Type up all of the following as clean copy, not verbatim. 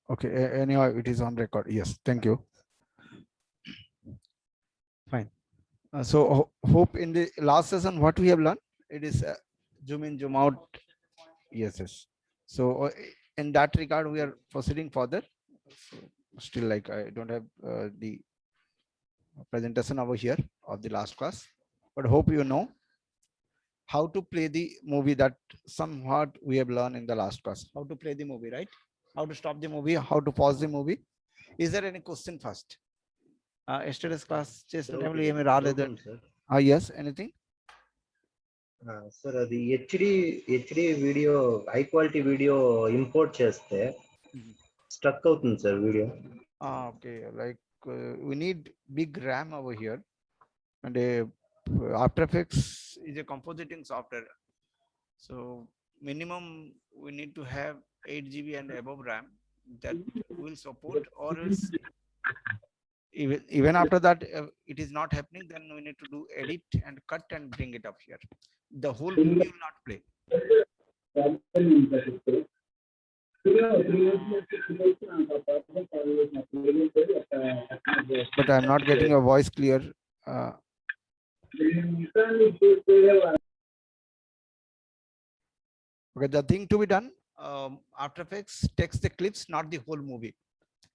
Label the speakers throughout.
Speaker 1: Okay, anyhow, it is on record. Yes, thank you. Fine. So hope in the last session, what we have learned, it is zoom in, zoom out. Yes, yes. So in that regard, we are proceeding further. So, still, like I don't have the presentation over here of the last class, but hope you know how to play the movie that somewhat we have learned in the last class. How to play the movie, right? How to stop the movie, how to pause the movie. Is there any question first? Yesterday's class చేసినప్పుడు ఏమి రాలేదు. Yes, anything?
Speaker 2: Sir అది HD video high quality video import చేస్తే struck అవుతుంది sir video.
Speaker 1: Okay, like we need big RAM over here, and After Effects is a compositing software, so minimum we need to have 8 GB and above RAM that will support, or else even after that it is not happening, then we need to do edit and cut and bring it up here. The whole movie will not play. But I'm not getting your voice clear. Okay, the thing to be done, After Effects takes the clips, not the whole movie,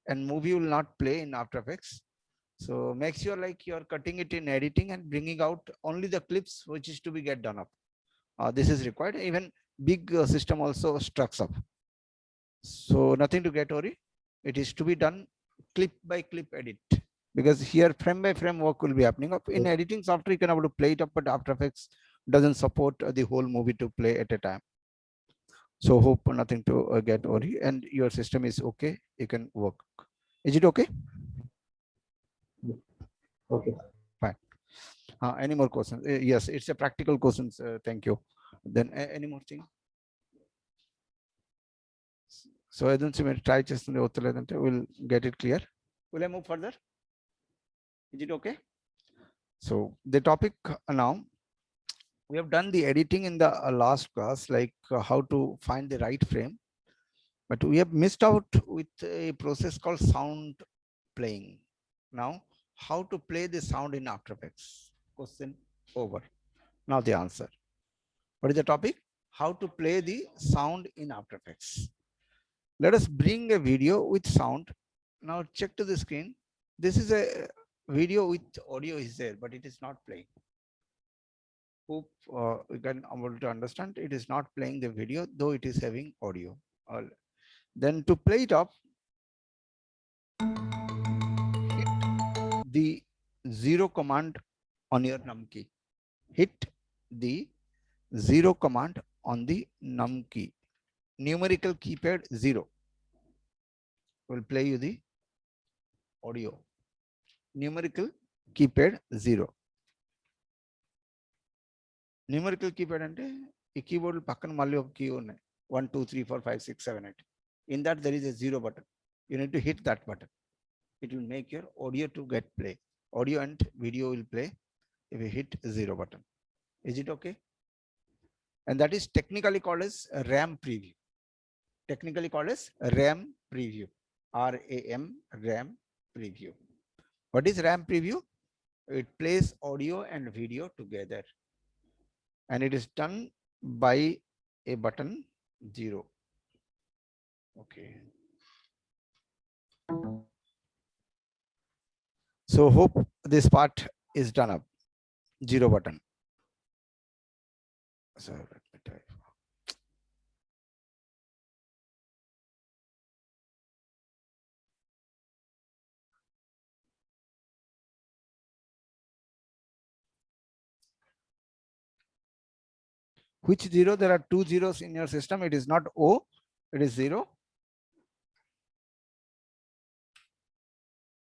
Speaker 1: and movie will not play in After Effects. So make sure like you're cutting it in editing and bringing out only the clips which is to be get done up. This is required. Even big system also structs up. So nothing to get worried. It is to be done clip by clip edit, because here frame by frame work will be happening up. In editing software, you can able to play it up, but After Effects doesn't support the whole movie to play at a time. So hope nothing to get worried, and your system is okay. You can work. Is it okay?
Speaker 2: Okay.
Speaker 1: Fine. Any more questions? Yes, it's a practical questions. Thank you. Then any more thing? So I don't see me try just we'll get it clear. Will I move further? Is it okay? So the topic now, we have done the editing in the last class, like how to find the right frame, but we have missed out with a process called sound playing. Now, how to play the sound in After Effects? Question over. Now the answer. What is the topic? How to play the sound in After Effects. Let us bring a video with sound. Now check to the screen. This is a video with audio is there, but it is not playing. Hope you can able to understand. It is not playing the video, though it is having audio. Then to play it up, hit the 0 command on your num key. Hit the 0 command on the num key. Numerical keypad 0 will play you the audio. Numerical keypad 0. Numerical keypad ante ee keyboard pakkana malli oka key unnai 1 2 3 4 5 6 7 8. In that there is a 0 button. You need to hit that button. It will make your audio to get play. Audio and video will play if you hit 0 button. Is it okay? And that is technically called as a RAM preview. Technically called as RAM preview. RAM, RAM preview. What is RAM preview? It plays audio and video together, and it is done by a button 0. Okay. So hope this part is done up. 0 button. So let me type. Which 0? There are 2 zeros in your system. It is not O, it is 0.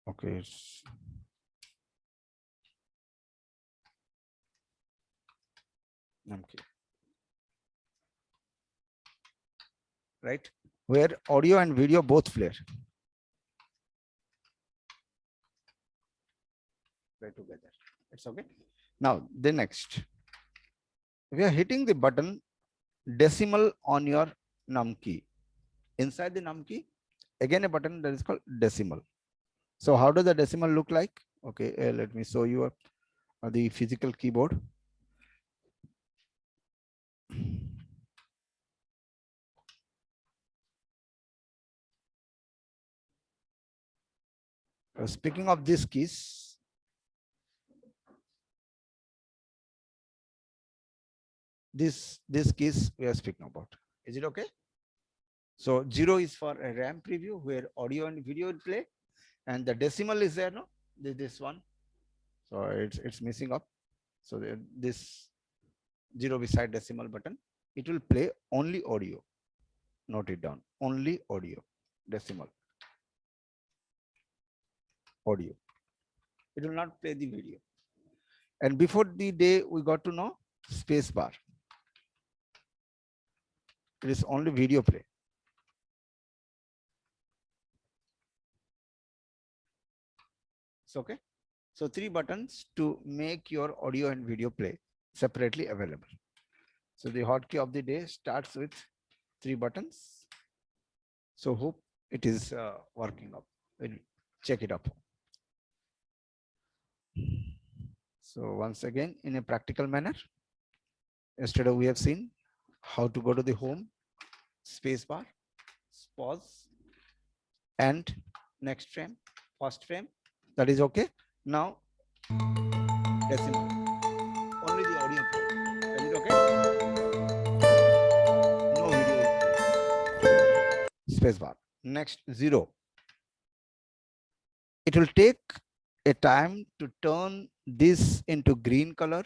Speaker 1: Okay. Okay. Right? Where audio and video both flare. Play together. It's okay. Now, the next. We are hitting the button decimal on your num key. Inside the num key, again a button that is called decimal. So how does the decimal look like? Okay, let me show you the physical keyboard. Speaking of these keys, this keys we are speaking about. Is it okay? So 0 is for a RAM preview where audio and video will play, and the decimal is there, no? This one. So it's missing up. So this 0 beside decimal button, it will play only audio. Note it down. Only audio. Decimal. Audio. It will not play the video. And before the day we got to know space bar. It is only video play. It's okay. So 3 buttons to make your audio and video play separately available. So the hotkey of the day starts with 3 buttons. So hope it is working up. We'll check it up. So once again, in a practical manner, yesterday we have seen how to go to the home, space bar, pause, and next frame, first frame. That is okay. Now, decimal. Only the audio play. Is it okay? No video. Space bar. Next, 0. It will take a time to turn this into green color.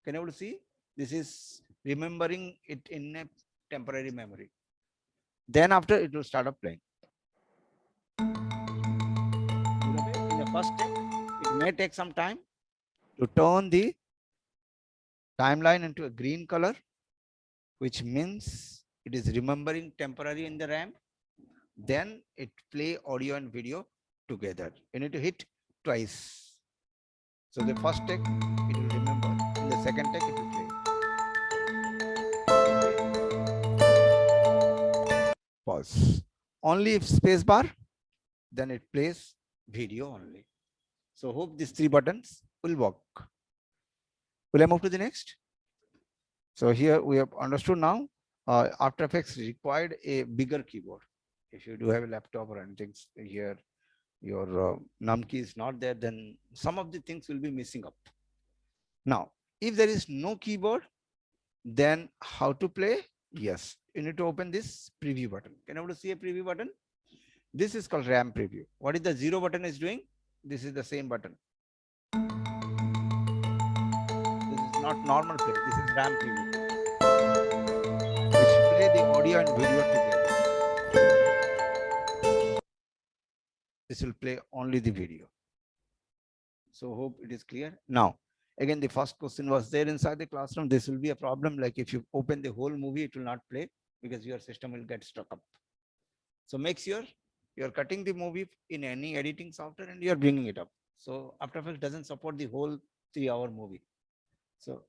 Speaker 1: Can you see? This is remembering it in a temporary memory. Then after it will start up playing. In the first step, it may take some time to turn the timeline into a green color, which means it is remembering temporary in the RAM. Then it play audio and video together. You need to hit twice. So the first take it will remember. In the second take it will play. Pause. Only if space bar, then it plays video only. So hope these 3 buttons will work. Will I move to the next? So here we have understood now. After Effects required a bigger keyboard. If you do have a laptop or anything here, your num key is not there, then some of the things will be missing up. Now, if there is no keyboard, then how to play? Yes, you need to open this preview button. Can you see a preview button? This is called RAM preview. What is the 0 button is doing? This is the same button. This is not normal play. This is RAM preview. Which play the audio and video together. This will play only the video. So hope it is clear. Now, again, the first question was there inside the classroom. This will be a problem. Like if you open the whole movie, it will not play because your system will get stuck up. So make sure you're cutting the movie in any editing software and you're bringing it up. So After Effects doesn't support the whole 3-hour movie. So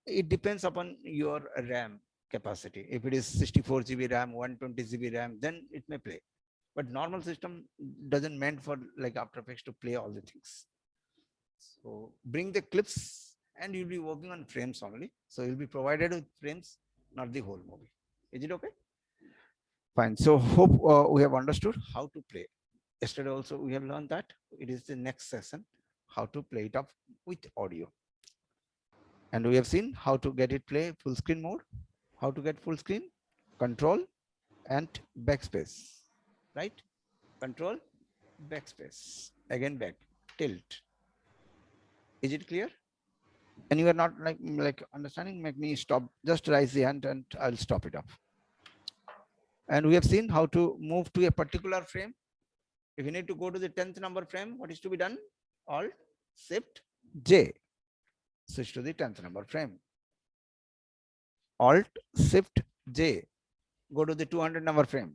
Speaker 1: it depends upon your RAM capacity. If it is 64 GB RAM, 120 GB RAM, then it may play. But normal system doesn't meant for like After Effects to play all the things. So bring the clips and you'll be working on frames only. So you'll be provided with frames, not the whole movie. Is it okay? Fine. So hope we have understood how to play. Yesterday also we have learned that. It is the next session, how to play it up with audio. And we have seen how to get it play full screen mode, how to get full screen, control and backspace, right? Control, backspace, again back, tilt. Is it clear? And you are not like understanding, make me stop, just raise the hand and I'll stop it up. And we have seen how to move to a particular frame. If you need to go to the 10th number frame, what is to be done? Alt, Shift, J. Switch to the 10th number frame. Alt, Shift, J. Go to the 200 number frame.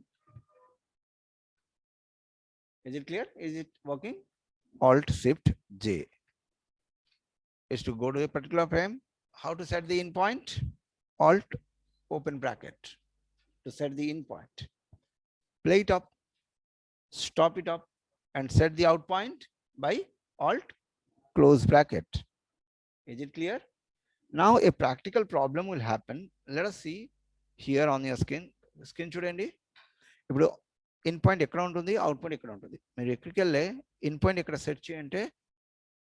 Speaker 1: Is it clear? Is it working? Alt, Shift, J. Is to go to a particular frame. How to set the in point? Alt, open bracket. To set the in point. Play it up stop it up, and set the out point by Alt close bracket. Is it clear? Now a practical problem will happen. Let us see here on your screen చూడండి. ఇప్పుడు in point ఎక్కడ ఉంటుంది, out point ఎక్కడ ఉంటుంది. మీరు ఎక్కడికి వెళ్ళే in point ఎక్కడ సెట్ చేయంటే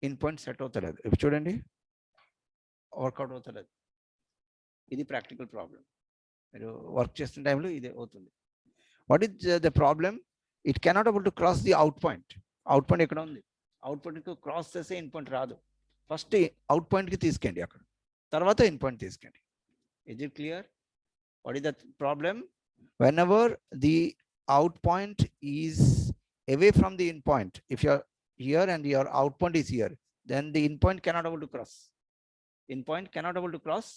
Speaker 1: ఇన్ పాయింట్ సెట్ అవుతలేదు. ఇప్పుడు చూడండి వర్కౌట్ అవుతలేదు. ఇది ప్రాక్టికల్ ప్రాబ్లం. మీరు వర్క్ చేస్తున్న టైంలో ఇది అవుతుంది. What is the problem? It cannot Abul to cross the out point. Out point ఎక్కడ ఉంది? అవుట్ పాయింట్ క్రాస్ చేస్తే ఇన్ పాయింట్ రాదు. ఫస్ట్ అవుట్ పాయింట్కి తీసుకెళ్ళండి, అక్కడ తర్వాత ఇన్ పాయింట్ తీసుకెళ్ళండి. Is it clear? What is the problem? Whenever the out point is away from the in point, if you are here and your out point is here, then the in point cannot able to cross. In point cannot able to cross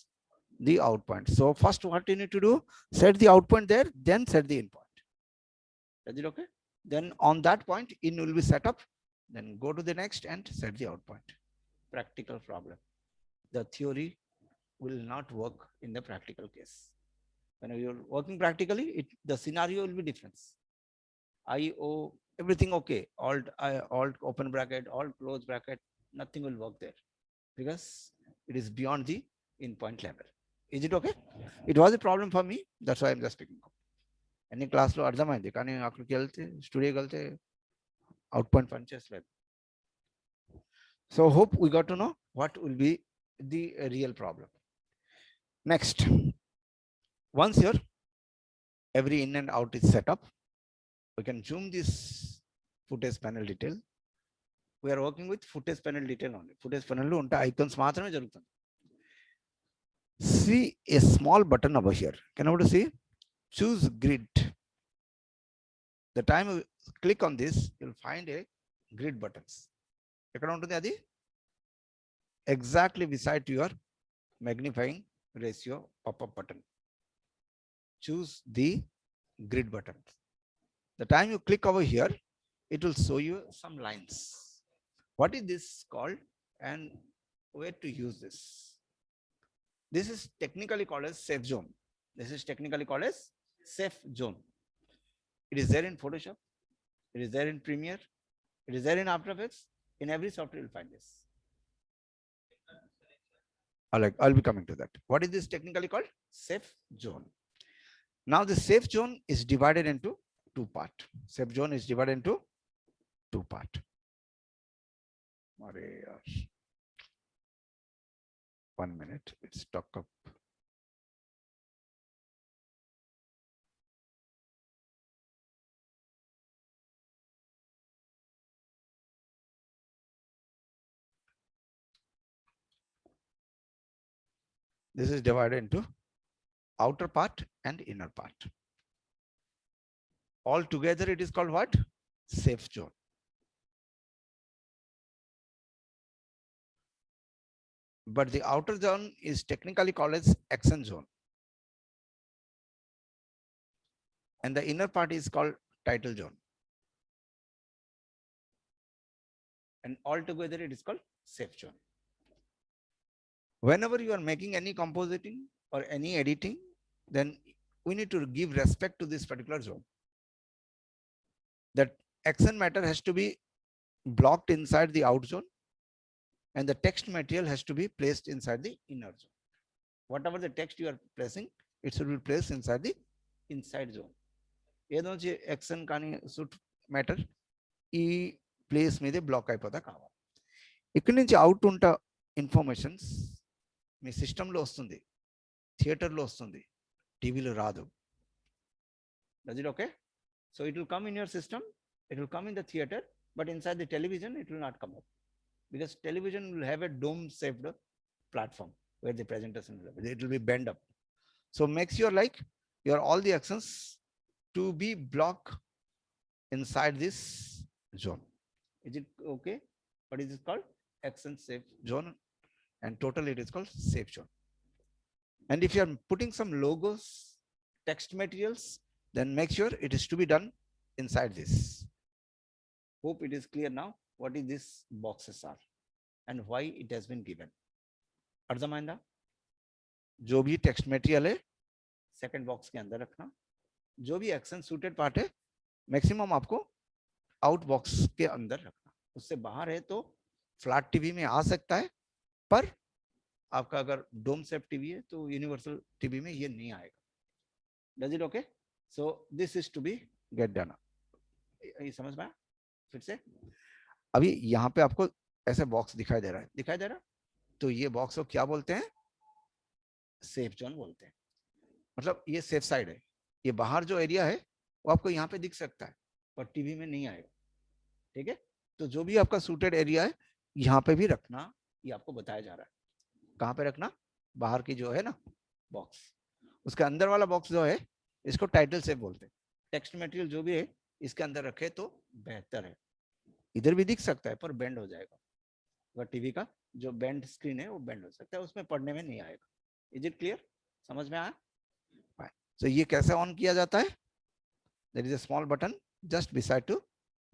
Speaker 1: the out point. So first what you need to do, set the out point there, then set the in point. Is it okay? Then on that point in will be set up, then go to the next and set the out point. Practical problem. The theory will not work in the practical case. When you're working practically, the scenario will be different. IO, everything okay. Alt open bracket, alt close bracket, nothing will work there because it is beyond the in point level. Is it okay? It was a problem for me. That's why I'm just picking up. Any class lo అర్థమైంది, కానీ అక్కడికి వెళ్తే స్టూడియోకి వెళ్తే out point పని చేసలేదు. So hope we got to know what will be the real problem. Next, once here every in and out is set up, we can zoom this footage panel detail. We are working with footage panel detail only. Footage panel lo unta icons maatrame jarugutundi. See a small button over here. Can you see? Choose grid. The time you click on this, you'll find a grid buttons. Ekkada untundi adi? Exactly beside your magnifying ratio pop-up button. Choose the grid button. The time you click over here, it will show you some lines. What is this called and where to use this? This is technically called as safe zone. This is technically called as safe zone. It is there in Photoshop. It is there in Premiere. It is there in After Effects. In every software you'll find this. I'll be coming to that. What is this technically called? Safe zone. Now the safe zone is divided into two parts. Safe zone is divided into two parts. One minute, it's stuck up. This is divided into outer part and inner part. All together it is called what? Safe zone. But the outer zone is technically called as action zone. And the inner part is called title zone. And all together it is called safe zone. Whenever you are making any compositing or any editing, then we need to give respect to this particular zone. That action matter has to be blocked inside the out zone, and the text material has to be placed inside the inner zone. Whatever the text you are placing, it should be placed inside the inside zone. ఏదో action కానీ should matter ఈ place మీదే black అయిపోతా కావాలి. ఇక్కడి నుంచి out ఉంట informations మీ సిస్టంలో వస్తుంది, థియేటర్లో వస్తుంది, టీవీలో రాదు. Does it okay? So it will come in your system, it will come in the theater, but inside the television it will not come up, because television will have a dome shaped platform where the presentation will be. It will be bent up. So make sure like your all the actions to be blocked inside this zone. Is it okay? What is it called? Action safe zone, and totally it is called safe zone. And if you are putting some logos, text materials, then make sure it is to be done inside this. Hope it is clear now what is this boxes are and why it has been given. अर्धमाइंदा जो भी text material है second box के अंदर रखना, जो भी action suited part है maximum आपको आउट बॉक्स के अंदर रखना, उससे बाहर है तो फ्लैट टीवी में आ सकता है, पर आपका अगर डोम शेप टीवी है तो यूनिवर्सल टीवी में ये नहीं आएगा. Does it okay? So this is to be get done. ये समझ में आया? फिर से अभी यहाँ पे आपको ऐसे बॉक्स दिखाई दे रहा है, दिखाई दे रहा है, तो ये बॉक्स को क्या बोलते हैं? सेफ जोन बोलते हैं. मतलब ये सेफ साइड है. ये बाहर जो एरिया है वो आपको यहाँ पे दिख सकता है, पर टीवी में नहीं आएगा. ठीक है? तो जो भी आपका सूटेड एरिया है यहाँ पे भी रखना, ये आपको बताया जा रहा है. कहाँ पे रखना? बाहर की जो है ना बॉक्स, उसके अंदर वाला बॉक्स जो है इसको टाइटल सेफ बोलते हैं. टेक्स्ट मटेरियल जो भी है इसके अंदर रखे तो बेहतर है. इधर भी दिख सकता है पर बेंड हो जाएगा. अगर टीवी का जो बेंड स्क्रीन है वो बेंड हो सकता है, उसमें पढ़ने में नहीं आएगा. Is it clear? समझ में आया? तो ये कैसे ऑन किया जाता है? There is a small button just beside to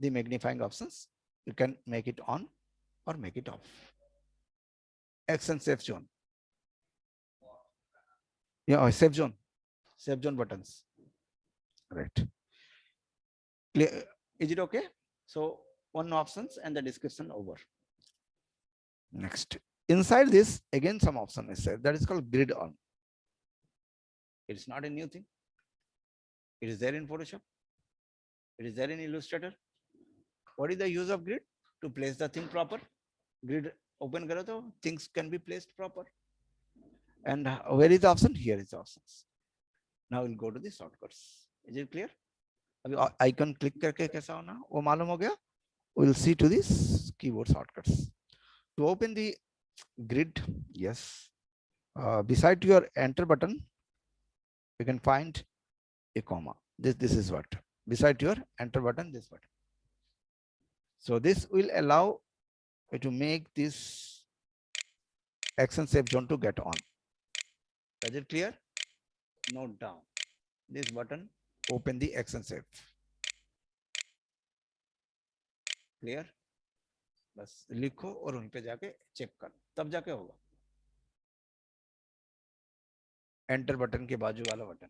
Speaker 1: the magnifying options. You can make it on or make it off. Action safe zone. Yeah, safe zone. Safe zone buttons. Right. Clear? Is it okay? So one options and the description over. Next. Inside this, again some option is there. That is called grid on. It's not a new thing. It is there in Photoshop. It is there in Illustrator. What is the use of grid? To place the thing proper. Grid open karo to things can be placed proper. And where is the option? Here is the options. Now we'll go to the shortcuts. Is it clear? अभी icon click करके कैसा होना वो मालूम हो गया. We'll see to this keyboard shortcuts. To open the grid, yes, beside your enter button, you can find a comma. This is what beside your enter button, this button. So this will allow you to make this action safe zone to get on. Is it clear? Note down this button. Open the action safe. Clear? बस लिखो और वहीं पे जाके check करो, तब जाके होगा. एंटर बटन के बाजू वाला button.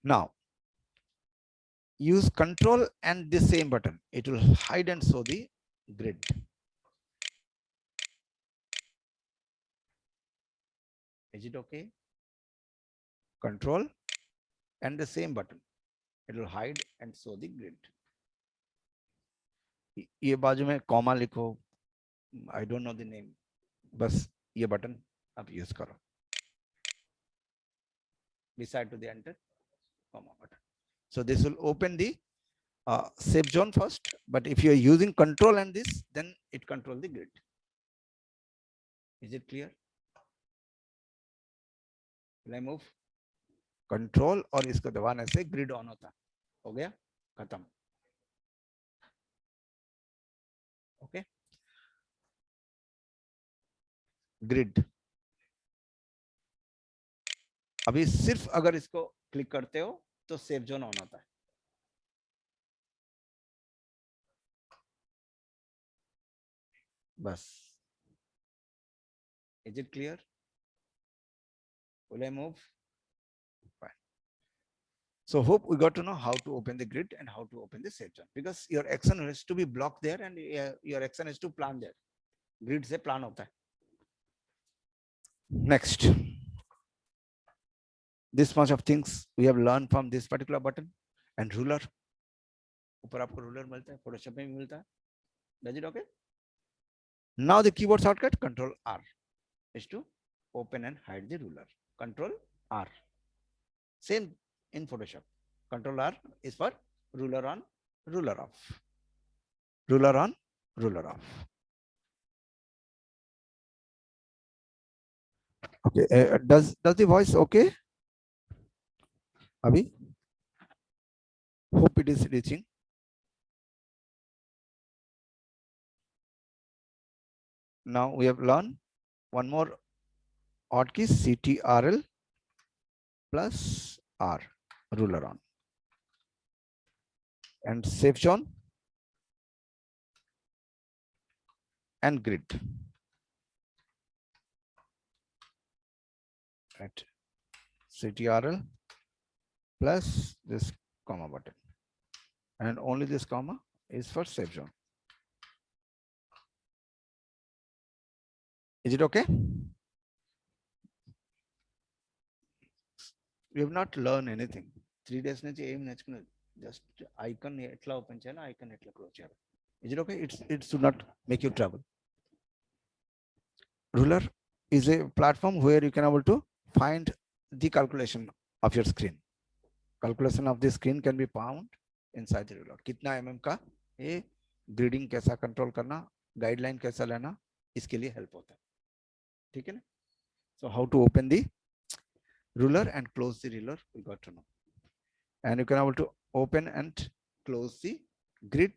Speaker 1: Now use control and the same button. It will hide and show the grid. Is it okay? Control and the same button. It will hide and show the grid. ये बाजू में comma लिखो. I don't know the name. बस ये button आप use करो. Beside to the enter comma button. So this will open the safe zone first, but if you are using control and this, then it control the grid. Is it clear? Will I move? Control और इसको दबाने से grid on होता. हो गया? खत्म. Okay? Grid. अभी सिर्फ अगर इसको क्लिक करते हो तो सेफ जोन ऑन होता है. बस. Is it clear? Will I move? Fine. So hope we got to know how to open the grid and how to open the safe zone, because your action has to be blocked there and your action has to plan there. Grid से plan होता है. Next. This much of things we have learned from this particular button and ruler. ऊपर आपको ruler मिलता है, Photoshop में भी मिलता है. Does it okay? Now the keyboard shortcut Control R is to open and hide the ruler. Control R. Same in Photoshop. Control R is for ruler on, ruler off. Ruler on, ruler off. Okay. Does the voice okay? Abhi? Hope it is reaching. Now we have learned one more hotkey, CTRL plus R, ruler on. And safe zone and grid. Right. CTRL plus this comma button, and only this comma is for safe zone. Is it okay? We have not learned anything. 3 days నుంచి ఏం నేర్చుకున్నది, just icon ఎట్లా open చేయాలి, icon ఎట్లా close చేయాలి. Is it okay? It should not make you trouble. Ruler is a platform where you can able to find the calculation of your screen. Calculation of the screen can be found inside the ruler. कितना mm का ये ग्रिडिंग कैसा control करना, guideline कैसा लेना, इसके लिए help होता है. ठीक है ना? So how to open the ruler and close the ruler, we got to know. And you can able to open and close the grid.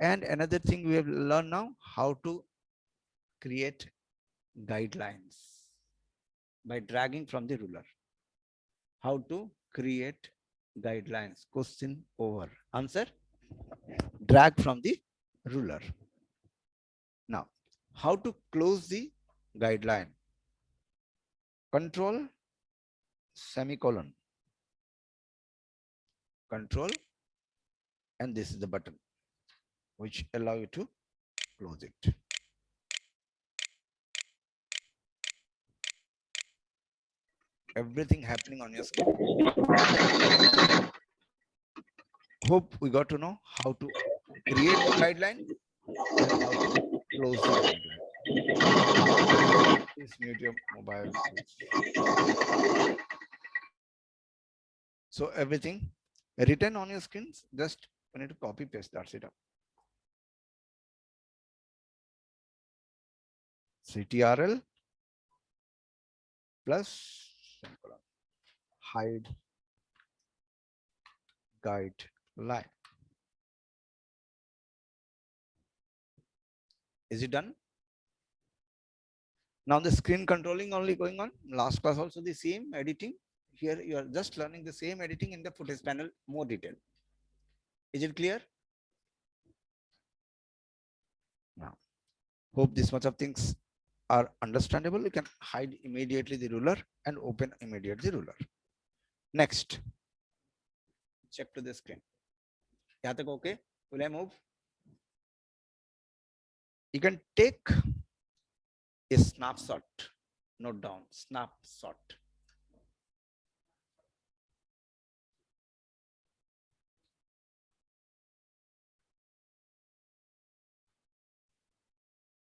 Speaker 1: And another thing we have learned now, how to create guidelines by dragging from the ruler. How to create guidelines? Question over. Answer: drag from the ruler. Now, how to close the guideline? Control semicolon. Control, and this is the button which allow you to close it. Everything happening on your screen. Hope we got to know how to create the guideline and how to close the guideline. Please mute your mobile, please. So everything written on your screens, just you need to copy paste, that's it. CTRL plus hide guideline. Is it done? Now the screen controlling only going on. Last class also the same editing. Here you are just learning the same editing in the footage panel, more detail. Is it clear? Now, hope this much of things are understandable. You can hide immediately the ruler and open immediately the ruler. Next, check to the screen. Yahan tak okay? Will I move? You can take a snapshot. Note down, snapshot.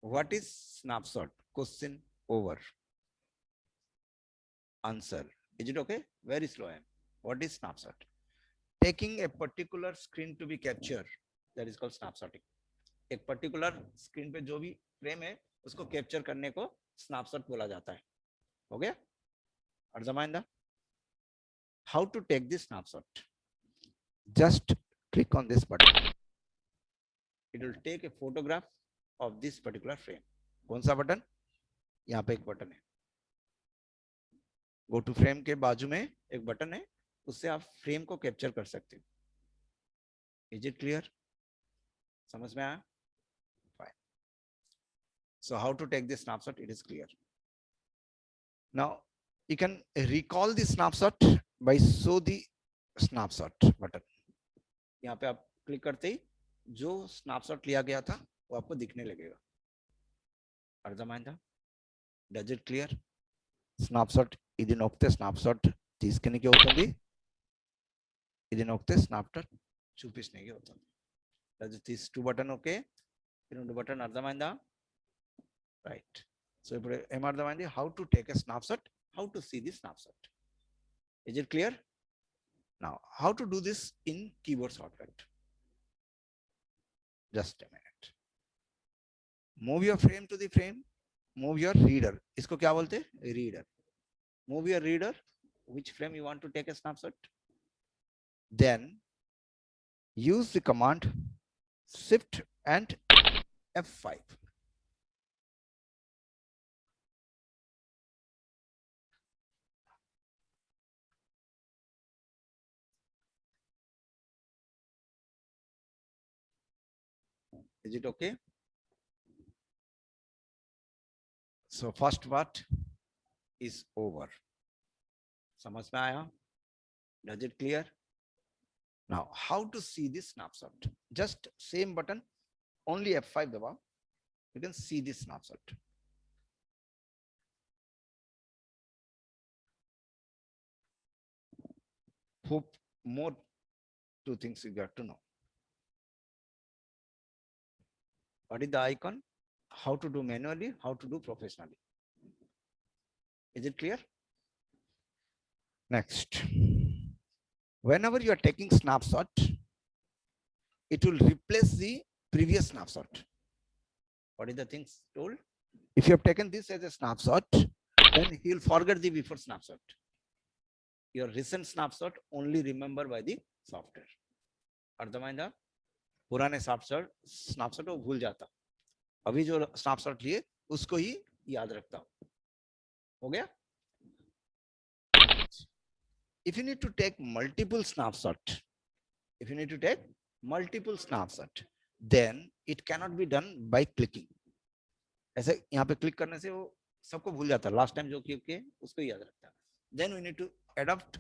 Speaker 1: What is snapshot? Question over. Answer. Is it okay? Very slow. What is snapshot? Taking a particular screen to be captured, that is called snapshotting. एक particular screen पे जो भी frame है उसको capture करने को snapshot बोला जाता है. हो गया? अर्जमाइंदा? How to take this snapshot? Just click on this button. It will take a photograph of this particular frame. कौन सा बटन? यहाँ पे एक बटन है. गो टू फ्रेम के बाजू में एक बटन है, उससे आप फ्रेम को कैप्चर कर सकते हो. Is it clear? समझ में आया? Fine. So how to take this snapshot? It is clear. Now you can recall the snapshot by show the snapshot button. यहाँ पे आप क्लिक करते ही जो स्नैपशॉट लिया गया था वो आपको दिखने लगेगा. అర్థమైందా? Does it clear? స్నాప్షాట్ ఇది నొక్కితే స్నాప్షాట్ తీసుకునేకి అవుతుంది, ఇది నొక్కితే స్నాప్షాట్ చూపించడానికి అవుతుంది. Does this two button okay? ఈ రెండు బటన్ అర్థమైందా? రైట్. సో ఇప్పుడు ఏం అర్థమైంది? How to take a snapshot, how to see the snapshot. Is it clear? Now how to do this in keyboard shortcut? Just a minute. Move your frame to the frame. Move your reader. इसको क्या बोलते हैं? Reader. Move your reader. Which frame you want to take a snapshot? Then use the command Shift and F5. Is it okay? So first part is over. समझ में आया? Does it clear? Now, how to see this snapshot? Just same button, only F5 दबाओ. You can see this snapshot. Hope more two things you got to know. What is the icon? How to do manually, how to do professionally. Is it clear? Next. Whenever you are taking snapshot, it will replace the previous snapshot. What is the things told? If you have taken this as a snapshot, then he will forget the before snapshot. Your recent snapshot only remember by the software. अर्थमाइंदा पुराने snapshot वो भूल जाता, अभी जो snapshot लिए उसको ही याद रखता. हो गया? If you need to take multiple snapshot, then it cannot be done by clicking. ऐसे यहाँ पे क्लिक करने से वो सबको भूल जाता, लास्ट टाइम जो क्लिक किए उसको याद रखता. Then we need to adopt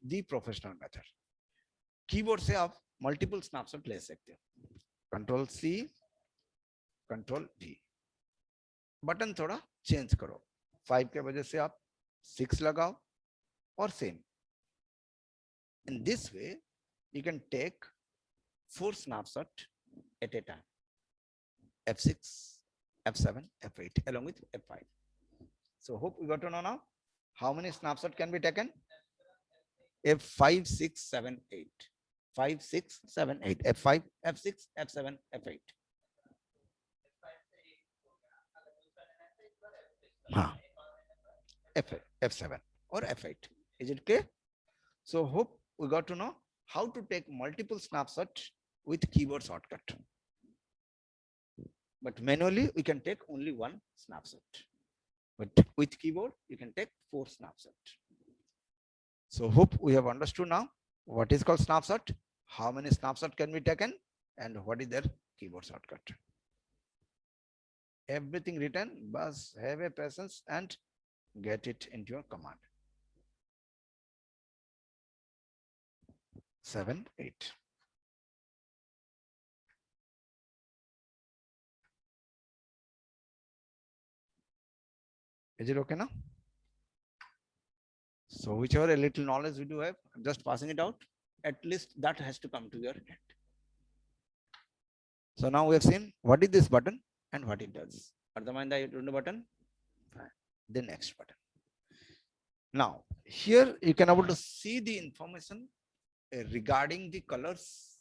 Speaker 1: the professional method. Keyboard से आप मल्टीपल स्नैपशॉट ले सकते हो. Control c, control v. Button थोड़ा चेंज करो. 5 के वजह से आप 6 लगाओ और same. In this way, you can take 4 snapshots at a time. F6, F7, F8, along with F5. So hope we got to know now how many snapshots can be taken. F5, 6, 7, 8. 5, 6, 7, 8. F5, F6, F7, F8. F7 or F8. Is it clear? So hope we got to know how to take multiple snapshots with keyboard shortcut. But manually, we can take only one snapshot. But with keyboard, you can take 4 snapshots. So hope we have understood now what is called snapshot, how many snapshots can be taken, and what is their keyboard shortcut. Everything written, but have a patience and get it into your command. 7, 8. Is it okay now? So whichever a little knowledge we do have, I'm just passing it out. At least that has to come to your head. So now we have seen what is this button and what it does. Ardhamainda button. The next button. Now here you can able to see the information regarding the colors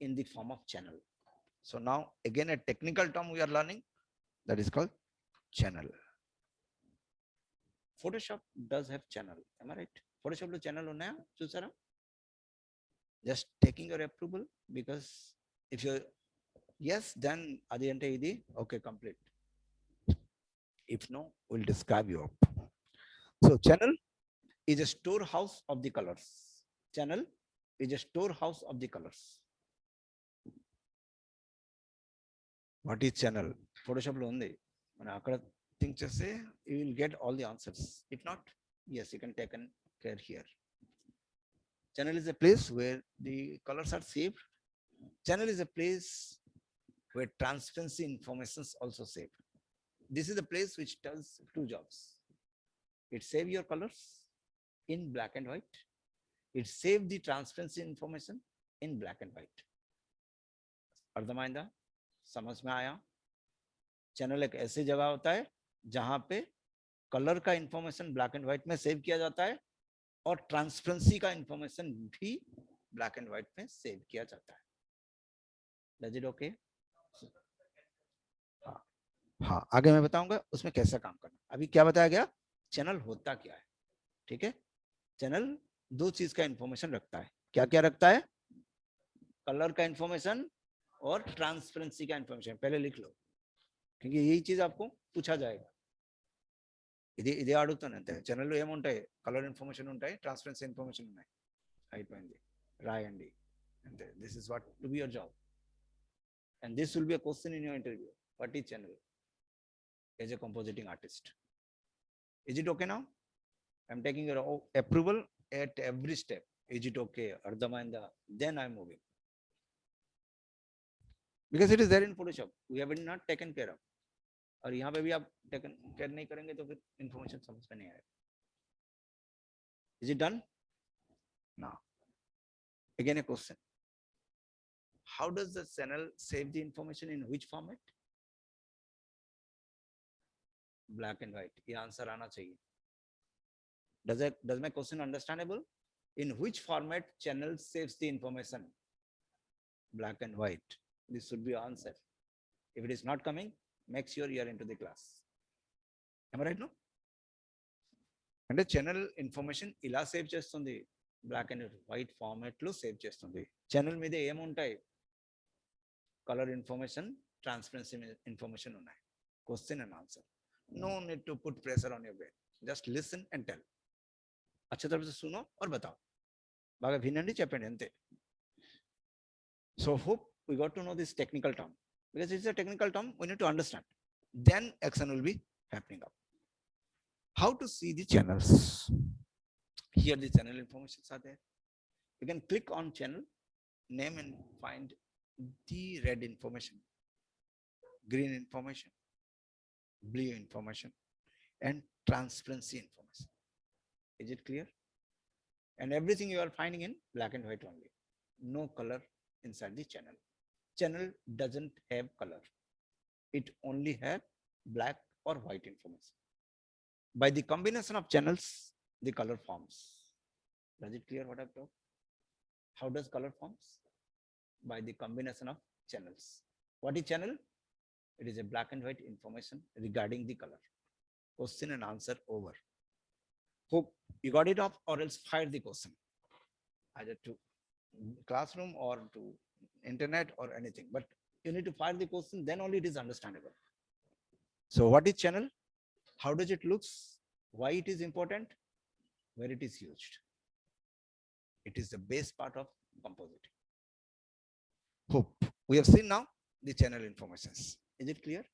Speaker 1: in the form of channel. So now again a technical term we are learning, that is called channel. Photoshop does have channel. Am I right? Photoshop lo channel unnaya chusara. Just taking your approval, because if you're yes, then adi ante idi okay, complete. If no, we'll describe you up. So channel is a storehouse of the colors. Channel is a storehouse of the colors. What is channel? Photoshop lo undi. Mana akkada think chese, you will get all the answers. If not, yes, you can take care here. Channel is a place where the colors are saved. Channel is a place where transparency information is also saved. This is the place which does 2 jobs. It saves your colors in black and white. It saves the transparency information in black and white. अर्धमाइंदा समझ में आया? Channel एक ऐसी जगह होता है जहां पे कलर का इंफॉर्मेशन ब्लैक एंड व्हाइट में सेव किया जाता है और ट्रांसपेरेंसी का इंफॉर्मेशन भी ब्लैक एंड व्हाइट में सेव किया जाता है. Does it okay? हाँ, आगे मैं बताऊंगा उसमें कैसा काम करना. अभी क्या बताया गया? चैनल होता क्या है. ठीक है, चैनल 2 चीज का इंफॉर्मेशन रखता है. क्या क्या रखता है? कलर का इंफॉर्मेशन और ट्रांसपेरेंसी का इंफॉर्मेशन. पहले लिख लो, क्योंकि यही चीज आपको पूछा जाएगा. ఇదే అడుగుతాను అంతే. ఛానల్లో ఏముంటాయి? కలర్ ఇన్ఫర్మేషన్ ఉంటాయి, ట్రాన్స్పరెన్సీ ఇన్ఫర్మేషన్ ఉన్నాయి. అయిపోయింది, రాయండి అంతే. This is what to be your job, and this will be a question in your interview. What is channel as a compositing artist? Is it okay now? I'm taking your approval at every step. Is it okay? Ardhamayanda. Then I'm moving. Because it is there in Photoshop. We have not taken care of. और यहाँ पे भी आप taken care नहीं करेंगे तो फिर information समझ में नहीं आएगा. Is it done? Now, again a question. How does the channel save the information in which format? Black and white. ये आंसर आना चाहिए. Does my question understandable? In which format channel saves the information? Black and white. This should be answer. If it is not coming, make sure you are into the class. Am I right? No? అంటే channel information ఇలా save చేస్తుంది, black and white format లో save చేస్తుంది. Channel మీద ఏముంటాయి? Colour information, transparency information ఉన్నాయి. Question and answer. No need to put pressure on your brain. Just listen and tell. अच्छे तरह से सुनो और बताओ. బాగా వినండి, చెప్పండి అంతే. So hope we got to know this technical term, because it's a technical term we need to understand. Then action will be happening up. How to see the channels? Here the channel informations are there. You can click on channel name and find the red information, green information, blue information, and transparency information. Is it clear? And everything you are finding in black and white only. No color inside the channel. Channel doesn't have color. It only have black or white information. By the combination of channels, the color forms. Does it clear what I've talked? How does color forms? By the combination of channels. What is channel? It is a black and white information regarding the color. Question and answer over. Hope you got it off, or else fire the question. Either to classroom or to internet or anything. But you need to fire the question, then only it is understandable. So what is channel? How does it looks? Why it is important? Where it is used? It is the base part of compositing. Hope we have seen now the channel informations. Is it clear?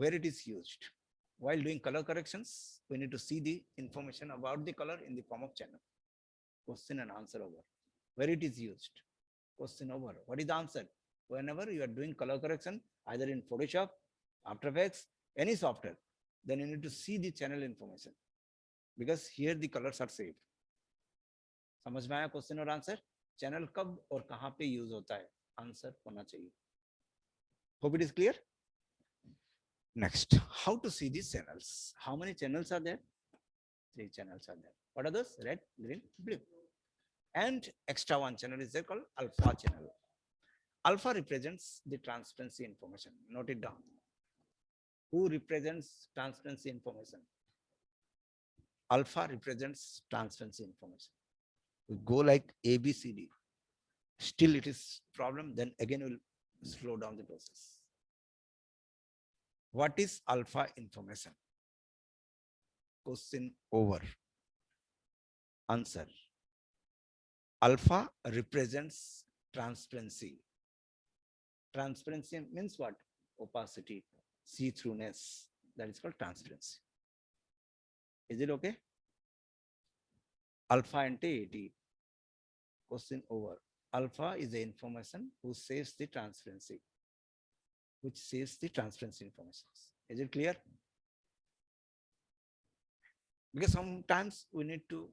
Speaker 1: Where it is used? While doing color corrections, we need to see the information about the color in the form of channel. Question and answer over. Where it is used? Question over. What is the answer? Whenever you are doing color correction, either in Photoshop, After Effects, any software, then you need to see the channel information, because here the colors are saved. समझ में आया question और answer? Channel कब और कहां पे use होता है, आंसर होना चाहिए. Hope it is clear. Next, how to see these channels? How many channels are there? 3 channels are there. What are those? Red, green, blue. And extra one channel is there called alpha channel. Alpha represents the transparency information. Note it down. Who represents transparency information? Alpha represents transparency information. We go like A, B, C, D. Still it is problem, then again we'll slow down the process. What is alpha information? Question over. Answer. Alpha represents transparency. Transparency means what? Opacity, see-throughness. That is called transparency. Is it okay? Alpha ante 80. Question over. Alpha is the information who saves the transparency, which saves the transparency information. Is it clear? Because sometimes we need to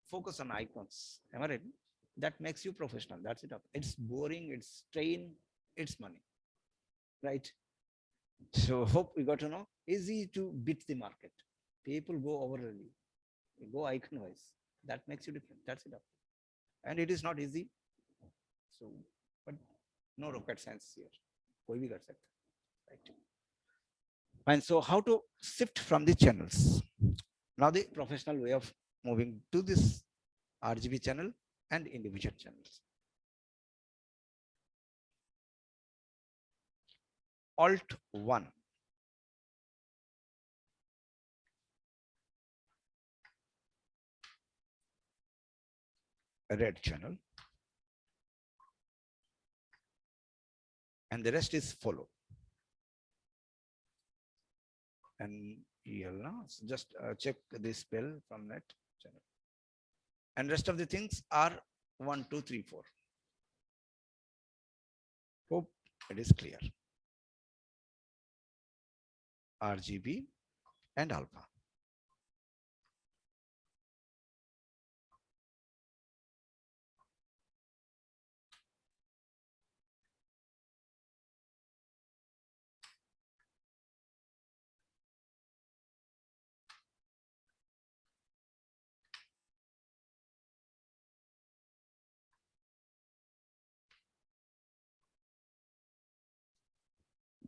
Speaker 1: focus on icons. Am I right? That makes you professional. That's it. It's boring, it's strain, it's money. Right? So hope we got to know. Easy to beat the market. People go over early. Go icon wise. That makes you different. That's it. And it is not easy. So, but no rocket science here. कोई भी कर सकता. Right? Fine. So how to shift from the channels? Now the professional way of moving to this RGB channel and individual channels. Alt 1. A red channel. And the rest is follow. And EL. No? So just check this spell from net channel. And rest of the things are 1, 2, 3, 4. Hope it is clear. RGB and alpha.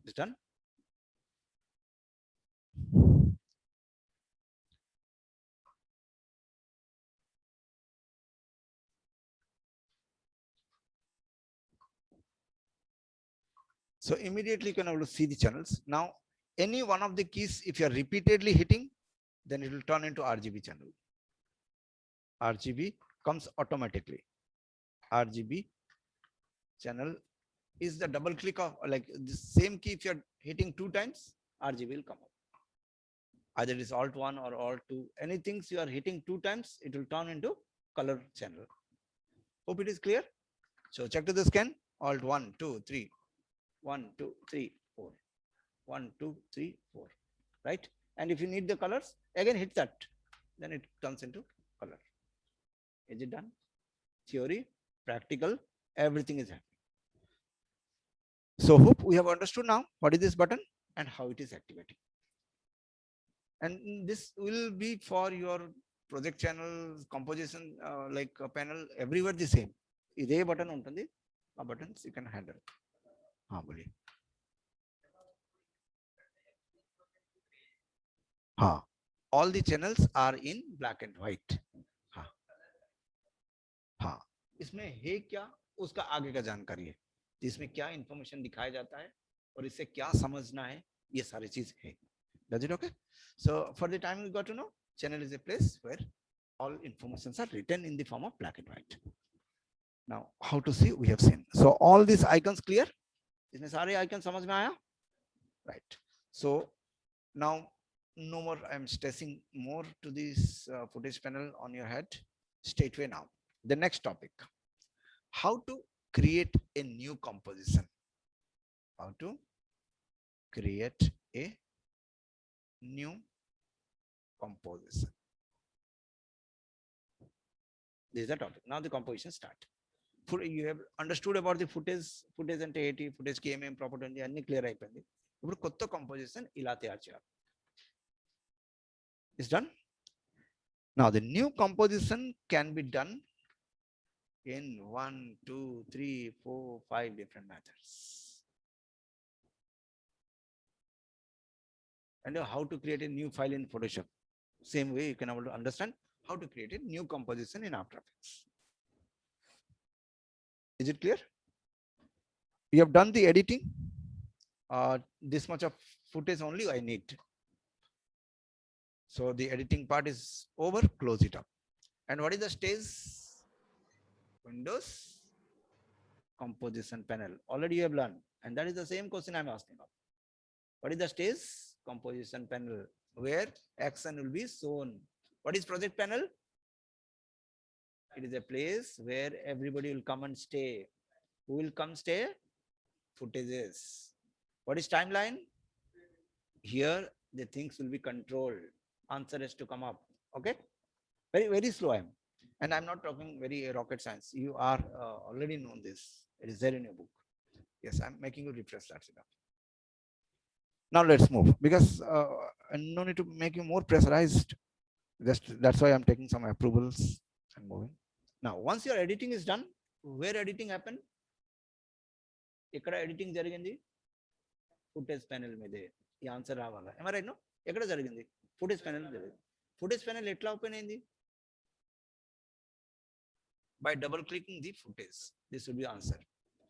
Speaker 1: Is done? So immediately you can able to see the channels. Now, any one of the keys, if you are repeatedly hitting, then it will turn into RGB channel. RGB comes automatically. RGB channel is the double click of like the same key. If you are hitting 2 times, RGB will come up. Either it is Alt 1 or Alt 2. Anything you are hitting 2 times, it will turn into color channel. Hope it is clear. So check to the scan. Alt 1, 2, 3. 1, 2, 3, 4. 1, 2, 3, 4. Right? And if you need the colors, again hit that. Then it turns into color. Is it done? Theory, practical, everything is happening. So hope we have understood now what is this button and how it is activating. And this will be for your project channel, composition, like a panel, everywhere the same. Iday button untundi. A buttons you can handle. All the channels are in black and white. हाँ, इसमें है क्या उसका आगे का जानकारी है, इसमें क्या इंफॉर्मेशन दिखाया जाता है और इससे क्या समझना है, ये सारी चीज है. Does it okay? So for the time we got to know, channel is a place where all informations are written in the form of black and white. Now how to see we have seen. So all these icons clear? इसमें सारे icons समझ में आया? Right. So now no more I am stressing more to this footage panel on your head. Straight away now. The next topic. How to create a new composition. How to create a new composition. This is the topic. Now the composition start. You have understood about the footage and AT, footage KMM, property, and clear అయిపోయింది. ఇప్పుడు కొత్త composition ఇలా తయారు చేయాలి. Is done? Now the new composition can be done in 1, 2, 3, 4, 5 different methods. And how to create a new file in Photoshop. Same way you can able to understand how to create a new composition in After Effects. Is it clear? You have done the editing. This much of footage only I need. So the editing part is over, close it up. And what is the stage? Windows composition panel. Already you have learned. And that is the same question I'm asking of. What is the stage? Composition panel, where action will be shown. What is project panel? It is a place where everybody will come and stay. Who will come stay? Footages. What is timeline? Here the things will be controlled. Answer has to come up. Okay? Very, very slow I am. And I'm not talking very rocket science. You are already known this. It is there in your book. Yes, I'm making you refresh. That's enough. Now let's move, because no need to make you more pressurized. That's why I'm taking some approvals and moving. Now, once your editing is done, where editing happened? Ekkada editing jarigindi? Footage panel mede. The answer ravala. Am I right? No? Ekkada jarigindi? Footage panel. Footage panel etla open ayindi? By double clicking the footage. This would be answer.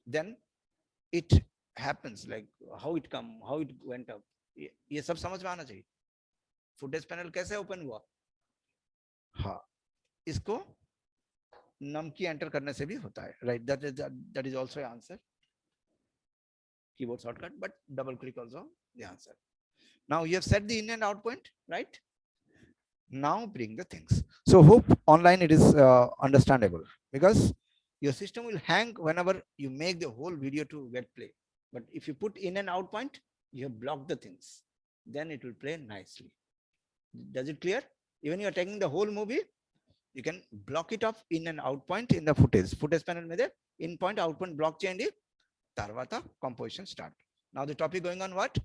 Speaker 1: Then it happens, like how it come, how it went up. ये सब समझ में आना चाहिए. Footage panel कैसे open हुआ? हाँ, इसको num की enter करने से भी होता है, right? That is also an answer. Keyboard shortcut, but double click also the answer. Now you have set the in and out point, right? Now bring the things. So hope online it is understandable, because your system will hang whenever you make the whole video to get play. But if you put in and out point, you have blocked the things. Then it will play nicely. Does it clear? Even you are taking the whole movie, you can block it off in and out point in the footage. Footage panel మీద in point out point block చేయండి. తర్వాత composition start. Now the topic going on what?